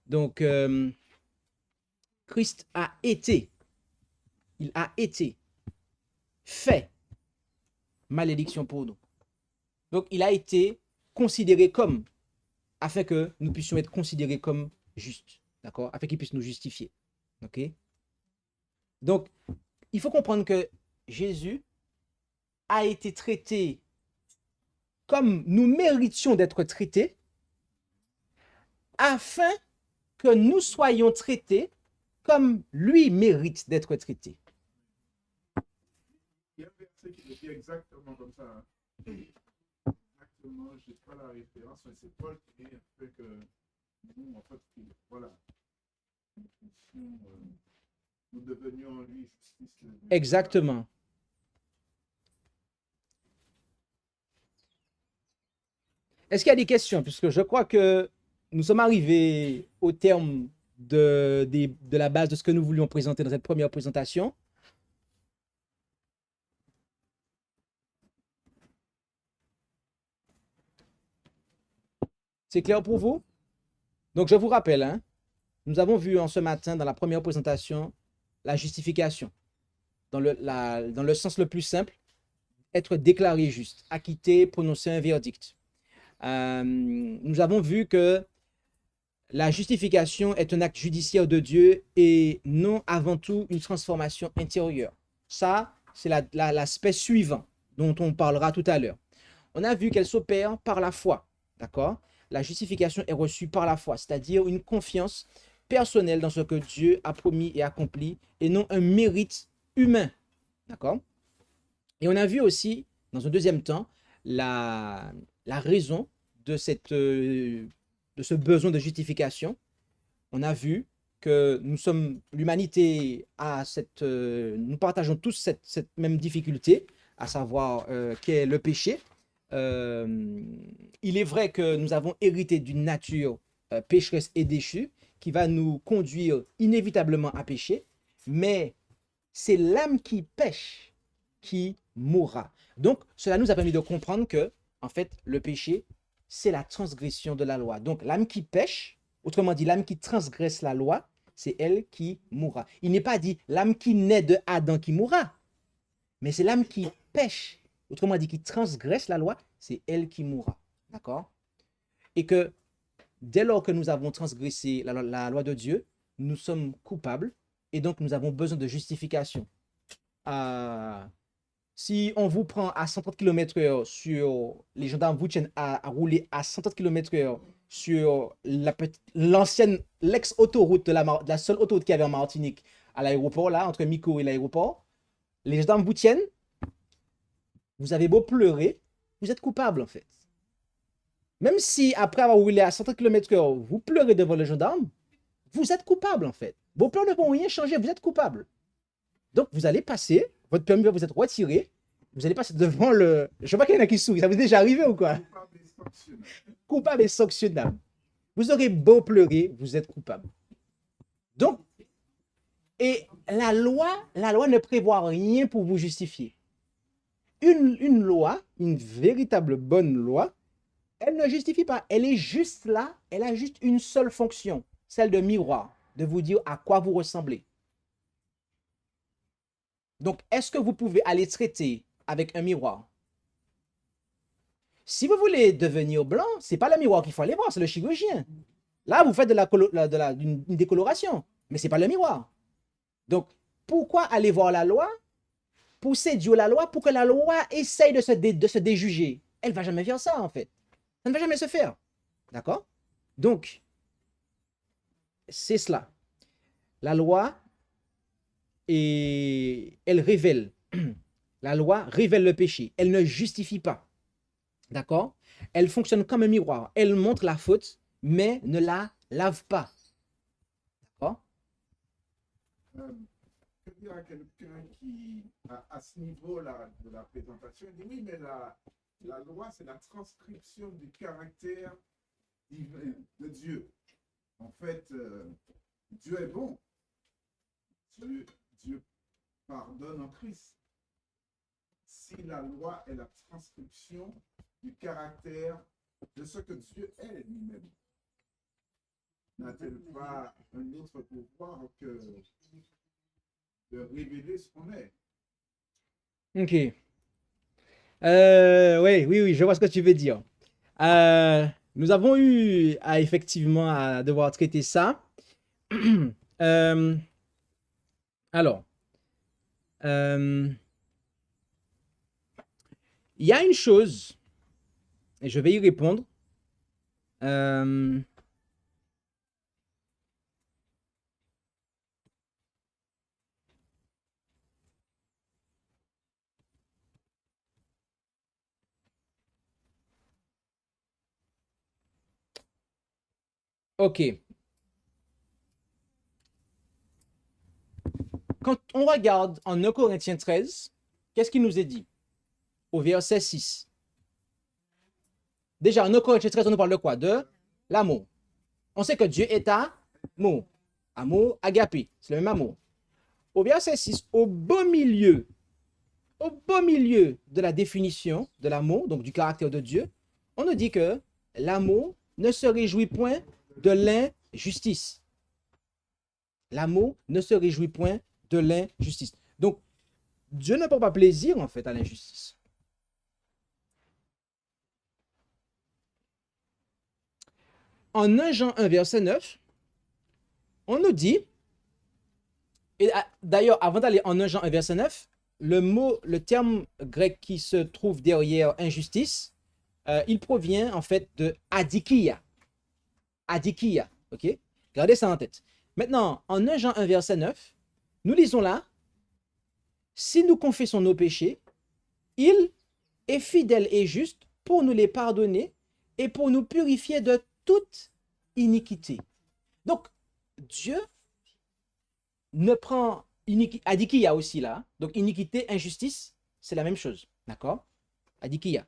Speaker 3: Donc, Christ il a été fait malédiction pour nous. Donc, il a été considéré comme, afin que nous puissions être considérés comme justes. D'accord? Afin qu'il puisse nous justifier. OK? Donc, il faut comprendre que Jésus a été traité comme nous méritions d'être traités, afin que nous soyons traités comme lui mérite d'être traité.
Speaker 4: Il y a un verset qui le dit exactement comme ça. Hein. Exactement, je n'ai pas la référence, mais c'est Paul qui dit un peu que nous, en fait, voilà, nous devenions en lui justice.
Speaker 3: Exactement. Est-ce qu'il y a des questions? Puisque je crois que nous sommes arrivés au terme de la base de ce que nous voulions présenter dans cette première présentation. C'est clair pour vous? Donc, je vous rappelle, hein, nous avons vu en ce matin, dans la première présentation, la justification. Dans le sens le plus simple, être déclaré juste, acquitté, prononcer un verdict. Nous avons vu que la justification est un acte judiciaire de Dieu et non avant tout une transformation intérieure. Ça, c'est l'aspect suivant dont on parlera tout à l'heure. On a vu qu'elle s'opère par la foi, d'accord? La justification est reçue par la foi, c'est-à-dire une confiance personnelle dans ce que Dieu a promis et accompli et non un mérite humain, d'accord? Et on a vu aussi, dans un deuxième temps, la raison de ce besoin de justification. On a vu que l'humanité nous partageons tous cette même difficulté, à savoir qu'est le péché. Il est vrai que nous avons hérité d'une nature pécheresse et déchue qui va nous conduire inévitablement à pécher, mais c'est l'âme qui pêche qui mourra. Donc, cela nous a permis de comprendre que, en fait, le péché, c'est la transgression de la loi. Donc, l'âme qui pêche, autrement dit, l'âme qui transgresse la loi, c'est elle qui mourra. Il n'est pas dit l'âme qui naît de Adam qui mourra, mais c'est l'âme qui pêche, autrement dit, qui transgresse la loi, c'est elle qui mourra. D'accord? Et que dès lors que nous avons transgressé la loi de Dieu, nous sommes coupables et donc nous avons besoin de justification. Si on vous prend à 130 km/h sur les gendarmes vous tiennent à rouler à 130 km/h sur l'ex-autoroute de la seule autoroute qu'il y avait en Martinique à l'aéroport, là, entre Mico et l'aéroport, les gendarmes vous tiennent, vous avez beau pleurer, vous êtes coupable en fait. Même si après avoir roulé à 130 km/h, vous pleurez devant le gendarme, vous êtes coupable en fait. Vos pleurs ne vont rien changer, vous êtes coupable. Donc vous allez passer, votre permis va vous être retiré, vous allez passer devant le... Je vois qu'il y en a qui sourient, ça vous est déjà arrivé ou quoi? Coupable et sanctionnable. Vous aurez beau pleurer, vous êtes coupable. Donc, et la loi ne prévoit rien pour vous justifier. Une loi, une véritable bonne loi, elle ne justifie pas, elle est juste là, elle a juste une seule fonction, celle de miroir, de vous dire à quoi vous ressemblez. Donc, est-ce que vous pouvez aller traiter avec un miroir? Si vous voulez devenir blanc, ce n'est pas le miroir qu'il faut aller voir, c'est le chirurgien. Là, vous faites une décoloration, mais ce n'est pas le miroir. Donc, pourquoi aller voir la loi? Pour séduire la loi, pour que la loi essaye de se déjuger. Elle ne va jamais faire ça, en fait. Ça ne va jamais se faire. D'accord? Donc, c'est cela. La loi, elle révèle. La loi révèle le péché. Elle ne justifie pas. D'accord? Elle fonctionne comme un miroir. Elle montre la faute, mais ne la lave pas. D'accord?
Speaker 4: Euh, que dire à quelqu'un qui, à ce niveau-là de la présentation, il dit oui, mais la loi, c'est la transcription du caractère divin de Dieu. En fait, Dieu est bon. Dieu pardonne en Christ. Si la loi est la transcription du caractère de ce que Dieu est lui-même, n'a-t-elle pas un autre pouvoir que de révéler ce qu'on est?
Speaker 3: Ok. Oui, oui, oui, je vois ce que tu veux dire. Nous avons eu effectivement à devoir traiter ça. Euh, alors, euh, il y a une chose, et je vais y répondre. Euh, ok. Quand on regarde en 1 Corinthiens 13, qu'est-ce qu'il nous est dit? Au verset 6. Déjà, en 1 Corinthiens 13, on nous parle de quoi? De l'amour. On sait que Dieu est amour. Amour agapé, c'est le même amour. Au verset 6, au beau milieu de la définition de l'amour, donc du caractère de Dieu, on nous dit que l'amour ne se réjouit point de l'injustice. L'amour ne se réjouit point de l'injustice. Donc, Dieu ne prend pas plaisir, en fait, à l'injustice. En 1 Jean 1, verset 9, on nous dit, et d'ailleurs, avant d'aller en 1 Jean 1, verset 9, le terme grec qui se trouve derrière injustice, il provient en fait de adikia. Adikia, ok? Gardez ça en tête. Maintenant, en 1 Jean 1, verset 9, nous lisons là, si nous confessons nos péchés, il est fidèle et juste pour nous les pardonner et pour nous purifier de toute iniquité. Donc, Dieu ne prend adikia aussi là. Donc, iniquité, injustice, c'est la même chose. D'accord? Adikia.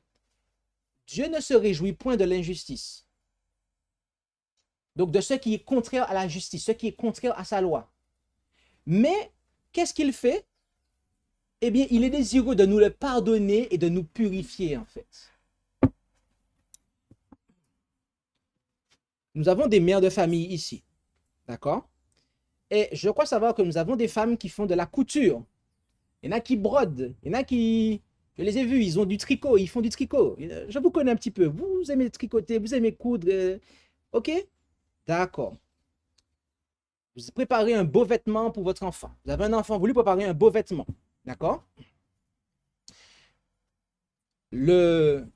Speaker 3: Dieu ne se réjouit point de l'injustice. Donc, de ce qui est contraire à la justice, ce qui est contraire à sa loi. Mais, qu'est-ce qu'il fait? Eh bien, il est désireux de nous le pardonner et de nous purifier, en fait. Nous avons des mères de famille ici. D'accord? Et je crois savoir que nous avons des femmes qui font de la couture. Il y en a qui brodent. Il y en a qui... Je les ai vus, ils ont du tricot, ils font du tricot. Je vous connais un petit peu. Vous aimez tricoter, vous aimez coudre. OK? D'accord. Vous préparez un beau vêtement pour votre enfant. Vous avez un enfant, vous lui préparez un beau vêtement. D'accord? Le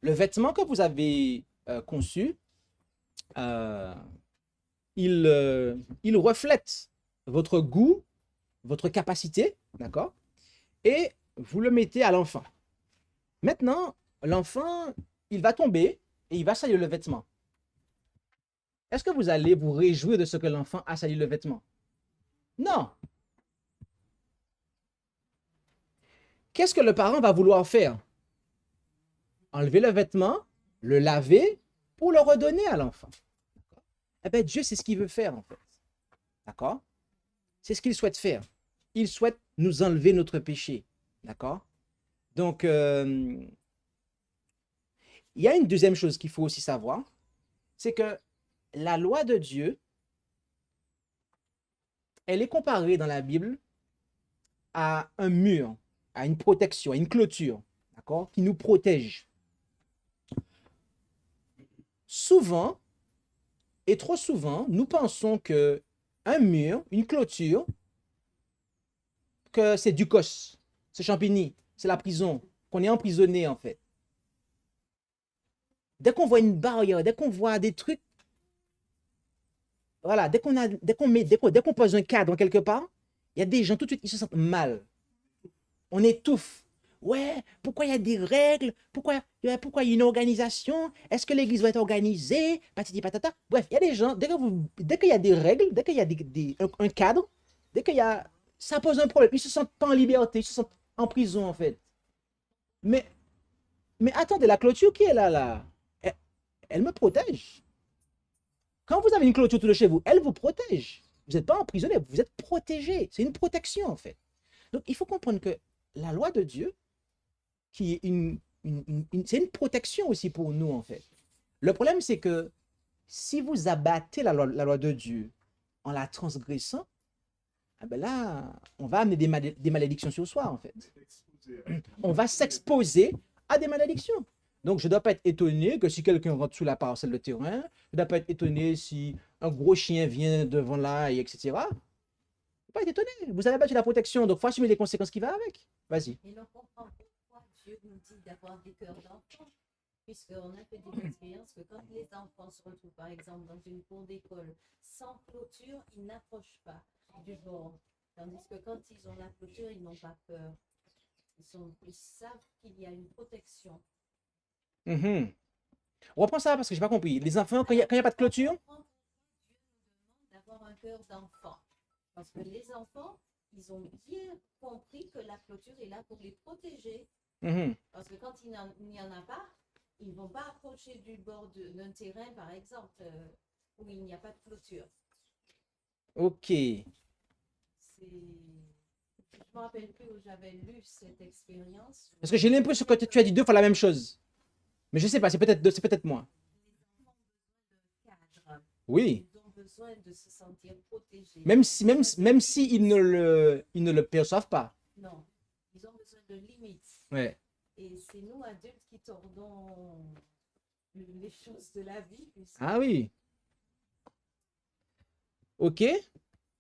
Speaker 3: vêtement que vous avez conçu, il reflète votre goût, votre capacité, d'accord? Et vous le mettez à l'enfant. Maintenant, l'enfant, il va tomber et il va salir le vêtement. Est-ce que vous allez vous réjouir de ce que l'enfant a sali le vêtement? Non. Qu'est-ce que le parent va vouloir faire? Enlever le vêtement, le laver pour le redonner à l'enfant. Eh bien, Dieu, c'est ce qu'il veut faire, en fait. D'accord? C'est ce qu'il souhaite faire. Il souhaite nous enlever notre péché. D'accord? Donc, il y a une deuxième chose qu'il faut aussi savoir, c'est que la loi de Dieu, elle est comparée dans la Bible à un mur, à une protection, à une clôture, d'accord, qui nous protège. Souvent, et trop souvent, nous pensons que un mur, une clôture, que c'est Ducos, c'est Champigny, c'est la prison, qu'on est emprisonné en fait. Dès qu'on voit une barrière, dès qu'on voit des trucs, voilà, dès qu'on pose un cadre quelque part, il y a des gens tout de suite, ils se sentent mal. On étouffe. Ouais, pourquoi il y a des règles? Pourquoi il y a une organisation? Est-ce que l'église va être organisée? Patati patata. Bref, il y a des gens, dès qu'il y a des règles, dès qu'il y a un cadre, dès qu'il y a. Ça pose un problème. Ils se sentent pas en liberté, ils se sentent en prison en fait. Mais, mais attendez, la clôture qui est là, elle me protège. Quand vous avez une clôture tout de chez vous, elle vous protège. Vous n'êtes pas emprisonné, vous êtes protégé. C'est une protection en fait. Donc il faut comprendre que la loi de Dieu, qui est c'est une protection aussi pour nous en fait. Le problème c'est que si vous abattez la loi de Dieu en la transgressant, ah ben là, on va amener des malédictions sur soi en fait. On va s'exposer à des malédictions. Donc, je ne dois pas être étonné que si quelqu'un rentre sous la parcelle de terrain, je ne dois pas être étonné si un gros chien vient devant là, et etc. Ne pas être étonné. Vous avez abattu la protection, donc il faut assumer les conséquences qui vont avec. Vas-y.
Speaker 5: Et l'on comprend pourquoi Dieu nous dit d'avoir des cœurs d'enfants, puisqu'on a fait des expériences que quand les enfants se retrouvent, par exemple, dans une cour d'école sans clôture, ils n'approchent pas du bord. Tandis que quand ils ont la clôture, ils n'ont pas peur. Ils savent qu'il y a une protection.
Speaker 3: Mhm. On reprend ça parce que je n'ai pas compris. Les enfants, quand il n'y a pas de clôture,
Speaker 5: Dieu nous demande d'avoir un cœur d'enfant. Parce que les enfants, ils ont bien compris que la clôture est là pour les protéger.
Speaker 3: mhm.
Speaker 5: Parce que quand il n'y en a pas, ils ne vont pas approcher du bord d'un terrain, par exemple, où il n'y a pas de clôture.
Speaker 3: Ok.
Speaker 5: Je ne me rappelle plus où j'avais lu cette expérience.
Speaker 3: Parce que j'ai l'impression que tu as dit deux fois la même chose. Mais je ne sais pas, c'est peut-être moi.
Speaker 5: Les enfants ont besoin de cadre.
Speaker 3: Oui.
Speaker 5: Ils ont besoin de se sentir protégés.
Speaker 3: Même si ils ne le perçoivent pas.
Speaker 5: Non, ils ont besoin de limites.
Speaker 3: Ouais.
Speaker 5: Et c'est nous, adultes, qui tordons les choses de la vie.
Speaker 3: Ah oui. Ok.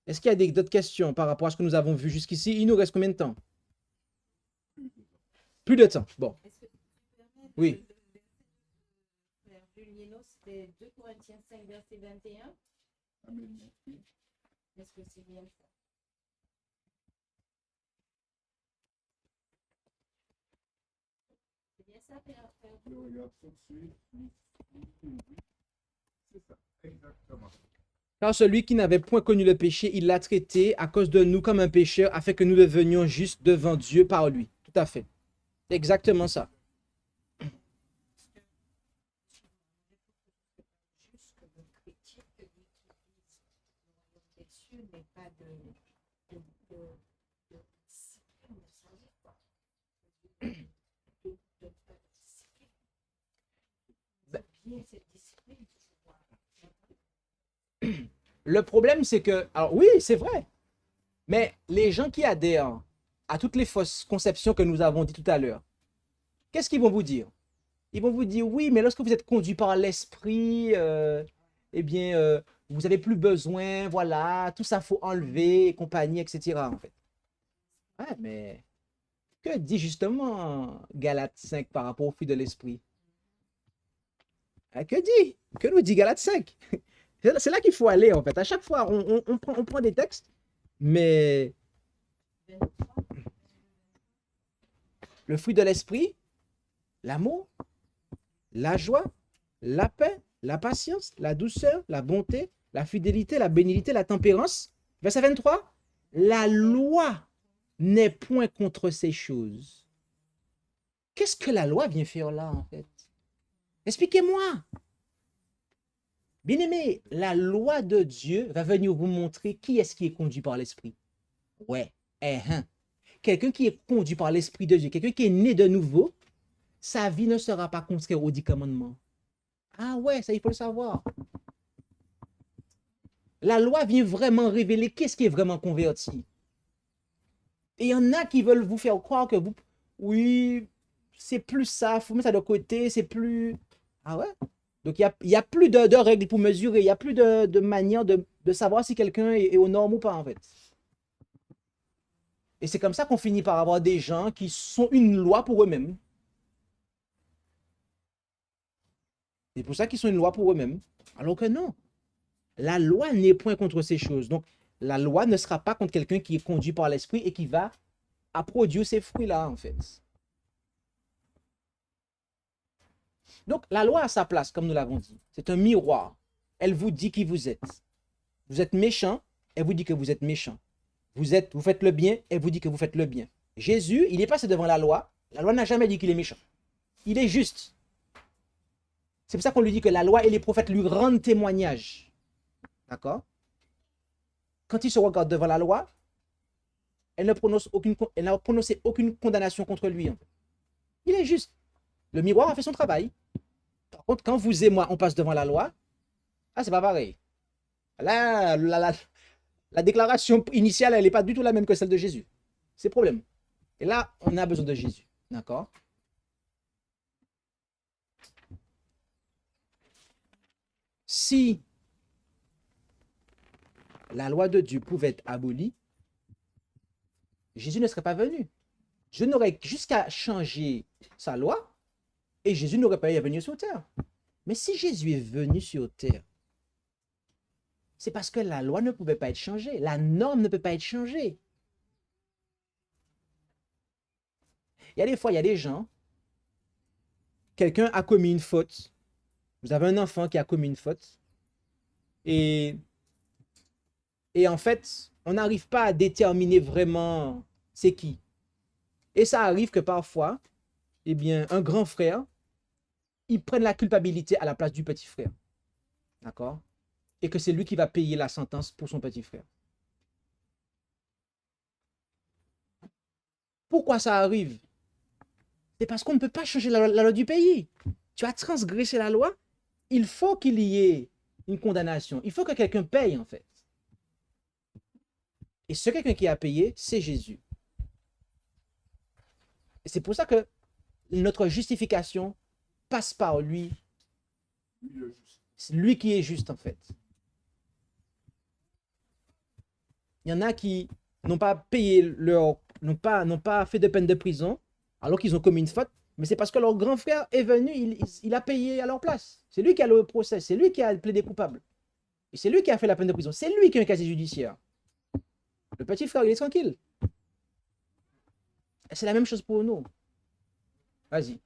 Speaker 3: Est-ce qu'il y a d'autres questions par rapport à ce que nous avons vu jusqu'ici? Il nous reste combien de temps? Plus de temps. Bon.
Speaker 5: Est-ce que tu peux permettre
Speaker 3: Oui.
Speaker 5: le verset de Julieno, c'était 2 Corinthiens 5, verset 21. Est-ce que c'est bien ça? C'est bien ça, Père?
Speaker 4: Je regarde tout de suite. C'est ça, exactement.
Speaker 3: Car celui qui n'avait point connu le péché, il l'a traité à cause de nous comme un pécheur, afin que nous devenions justes devant Dieu par lui. Tout à fait. C'est exactement ça.
Speaker 5: Juste que le chrétien que l'Église des cieux n'est pas de discipline de sa vie, quoi. De pas de discipline. Bien cette discipline, tu vois.
Speaker 3: Le problème, c'est que... Alors oui, c'est vrai. Mais les gens qui adhèrent à toutes les fausses conceptions que nous avons dit tout à l'heure, qu'est-ce qu'ils vont vous dire? Ils vont vous dire, oui, mais lorsque vous êtes conduit par l'esprit, eh bien, vous n'avez plus besoin, voilà, tout ça, faut enlever, et compagnie, etc. En fait. Ouais, mais que dit justement Galates 5 par rapport au fruit de l'esprit? Que dit? Que nous dit Galates 5? C'est là qu'il faut aller, en fait. À chaque fois, on prend des textes, mais le fruit de l'esprit, l'amour, la joie, la paix, la patience, la douceur, la bonté, la fidélité, la bénignité, la tempérance. Verset 23, la loi n'est point contre ces choses. Qu'est-ce que la loi vient faire là, en fait? Expliquez-moi. Bien-aimé, la loi de Dieu va venir vous montrer qui est-ce qui est conduit par l'esprit. Ouais, quelqu'un qui est conduit par l'esprit de Dieu, quelqu'un qui est né de nouveau, sa vie ne sera pas contraire aux 10 commandements. Ah ouais, ça il faut le savoir. La loi vient vraiment révéler qu'est-ce qui est vraiment converti. Et il y en a qui veulent vous faire croire que vous, oui, c'est plus ça, il faut mettre ça de côté, c'est plus... Ah ouais? Donc, il y a plus de règles pour mesurer, il n'y a plus de manière de savoir si quelqu'un est aux normes ou pas, en fait. Et c'est comme ça qu'on finit par avoir des gens qui sont une loi pour eux-mêmes. C'est pour ça qu'ils sont une loi pour eux-mêmes. Alors que non. La loi n'est point contre ces choses. Donc, la loi ne sera pas contre quelqu'un qui est conduit par l'esprit et qui va à produire ces fruits-là, en fait. Donc, la loi a sa place, comme nous l'avons dit. C'est un miroir. Elle vous dit qui vous êtes. Vous êtes méchant, elle vous dit que vous êtes méchant. Vous faites le bien, elle vous dit que vous faites le bien. Jésus, il est passé devant la loi. La loi n'a jamais dit qu'il est méchant. Il est juste. C'est pour ça qu'on lui dit que la loi et les prophètes lui rendent témoignage. D'accord? Quand il se regarde devant la loi, elle n'a prononcé aucune condamnation contre lui. Il est juste. Le miroir a fait son travail. Par contre, quand vous et moi, on passe devant la loi, c'est pas pareil. Là, la déclaration initiale, elle n'est pas du tout la même que celle de Jésus. C'est le problème. Et là, on a besoin de Jésus. D'accord? Si la loi de Dieu pouvait être abolie, Jésus ne serait pas venu. Dieu n'aurait jusqu'à changer sa loi et Jésus n'aurait pas eu à venir sur terre. Mais si Jésus est venu sur terre, c'est parce que la loi ne pouvait pas être changée. La norme ne peut pas être changée. Il y a des fois, il y a des gens, quelqu'un a commis une faute. Vous avez un enfant qui a commis une faute. Et en fait, on n'arrive pas à déterminer vraiment c'est qui. Et ça arrive que parfois, eh bien, un grand frère, il prenne la culpabilité à la place du petit frère. D'accord? Et que c'est lui qui va payer la sentence pour son petit frère. Pourquoi ça arrive? C'est parce qu'on ne peut pas changer la loi du pays. Tu as transgressé la loi, il faut qu'il y ait une condamnation. Il faut que quelqu'un paye, en fait. Et ce quelqu'un qui a payé, c'est Jésus. Et c'est pour ça que notre justification passe par lui. C'est lui qui est juste, en fait. Il y en a qui n'ont pas payé n'ont pas fait de peine de prison alors qu'ils ont commis une faute, mais c'est parce que leur grand frère est venu, il a payé à leur place. C'est lui qui a le procès, c'est lui qui a plaidé coupable. Et c'est lui qui a fait la peine de prison, c'est lui qui a un casier judiciaire. Le petit frère, il est tranquille. Et c'est la même chose pour nous. Vas-y.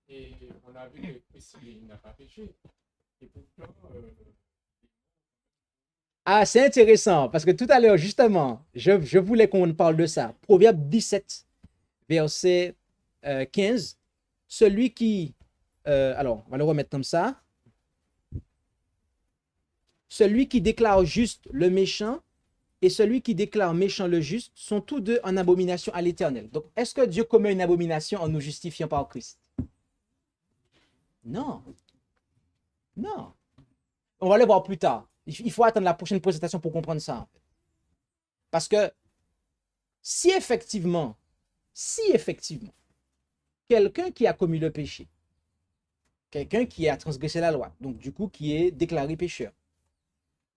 Speaker 6: Et on a vu que Christ, il n'a pas péché. Et pourtant,
Speaker 3: C'est intéressant, parce que tout à l'heure, justement, je voulais qu'on parle de ça. Proverbe 17, verset 15. Celui qui... alors, on va le remettre comme ça. Celui qui déclare juste le méchant et celui qui déclare méchant le juste sont tous deux en abomination à l'Éternel. Donc, est-ce que Dieu commet une abomination en nous justifiant par Christ? Non. Non. On va le voir plus tard. Il faut attendre la prochaine présentation pour comprendre ça. En fait. Parce que si effectivement, quelqu'un qui a commis le péché, quelqu'un qui a transgressé la loi, donc du coup qui est déclaré pécheur,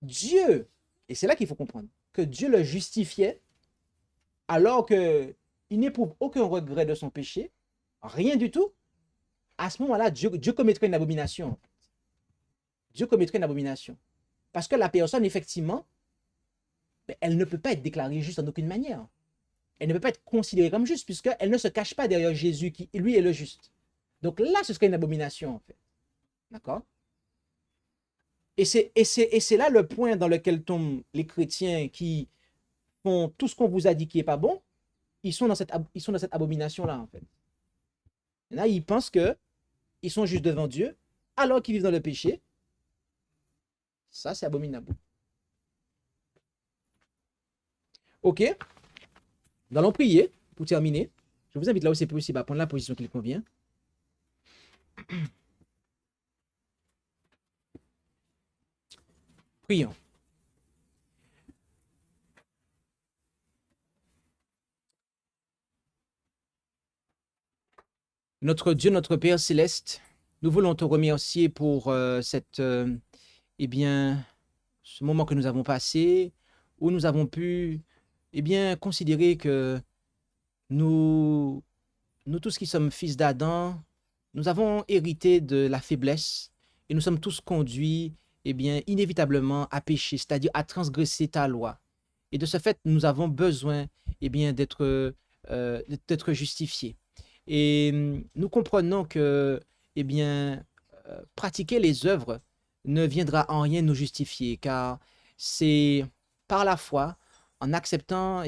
Speaker 3: Dieu, et c'est là qu'il faut comprendre, que Dieu le justifiait alors qu'il n'éprouve aucun regret de son péché, rien du tout, à ce moment-là, Dieu commettrait une abomination. Dieu commettrait une abomination. Parce que la personne, effectivement, elle ne peut pas être déclarée juste en aucune manière. Elle ne peut pas être considérée comme juste, puisqu'elle ne se cache pas derrière Jésus, qui, lui, est le juste. Donc là, ce serait une abomination, en fait. D'accord? Et c'est là le point dans lequel tombent les chrétiens qui font tout ce qu'on vous a dit qui n'est pas bon. Ils sont dans cette abomination-là, en fait. Et là, ils pensent qu'ils sont juste devant Dieu, alors qu'ils vivent dans le péché. Ça, c'est abominable. Ok. Nous allons prier pour terminer. Je vous invite là où c'est possible à prendre la position qui convient. Prions. Notre Dieu, notre Père céleste, nous voulons te remercier pour eh bien, ce moment que nous avons passé, où nous avons pu considérer que nous tous qui sommes fils d'Adam, nous avons hérité de la faiblesse et nous sommes tous conduits, inévitablement à pécher, c'est-à-dire à transgresser ta loi. Et de ce fait, nous avons besoin, d'être justifiés. Et nous comprenons que, pratiquer les œuvres ne viendra en rien nous justifier, car c'est par la foi, en acceptant,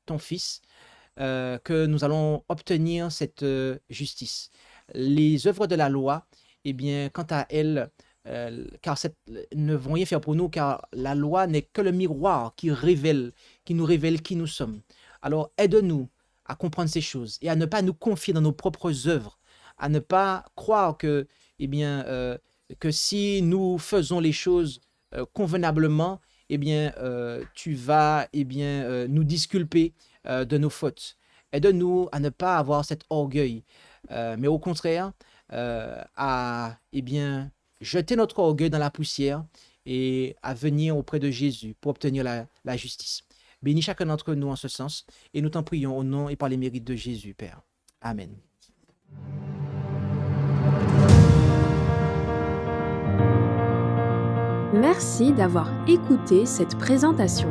Speaker 3: ton Fils, que nous allons obtenir cette justice. Les œuvres de la loi, quant à elles, ne vont rien faire pour nous, car la loi n'est que le miroir qui nous révèle qui nous sommes. Alors, aide-nous à comprendre ces choses et à ne pas nous confier dans nos propres œuvres, à ne pas croire que si nous faisons les choses convenablement, tu vas nous disculper de nos fautes. Aide-nous à ne pas avoir cet orgueil, mais au contraire, à jeter notre orgueil dans la poussière et à venir auprès de Jésus pour obtenir la justice. Bénis chacun d'entre nous en ce sens, et nous t'en prions au nom et par les mérites de Jésus, Père. Amen.
Speaker 1: Merci d'avoir écouté cette présentation.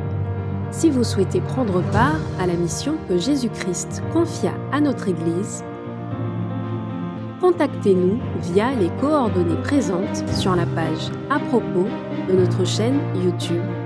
Speaker 1: Si vous souhaitez prendre part à la mission que Jésus-Christ confia à notre Église, contactez-nous via les coordonnées présentes sur la page à propos de notre chaîne YouTube.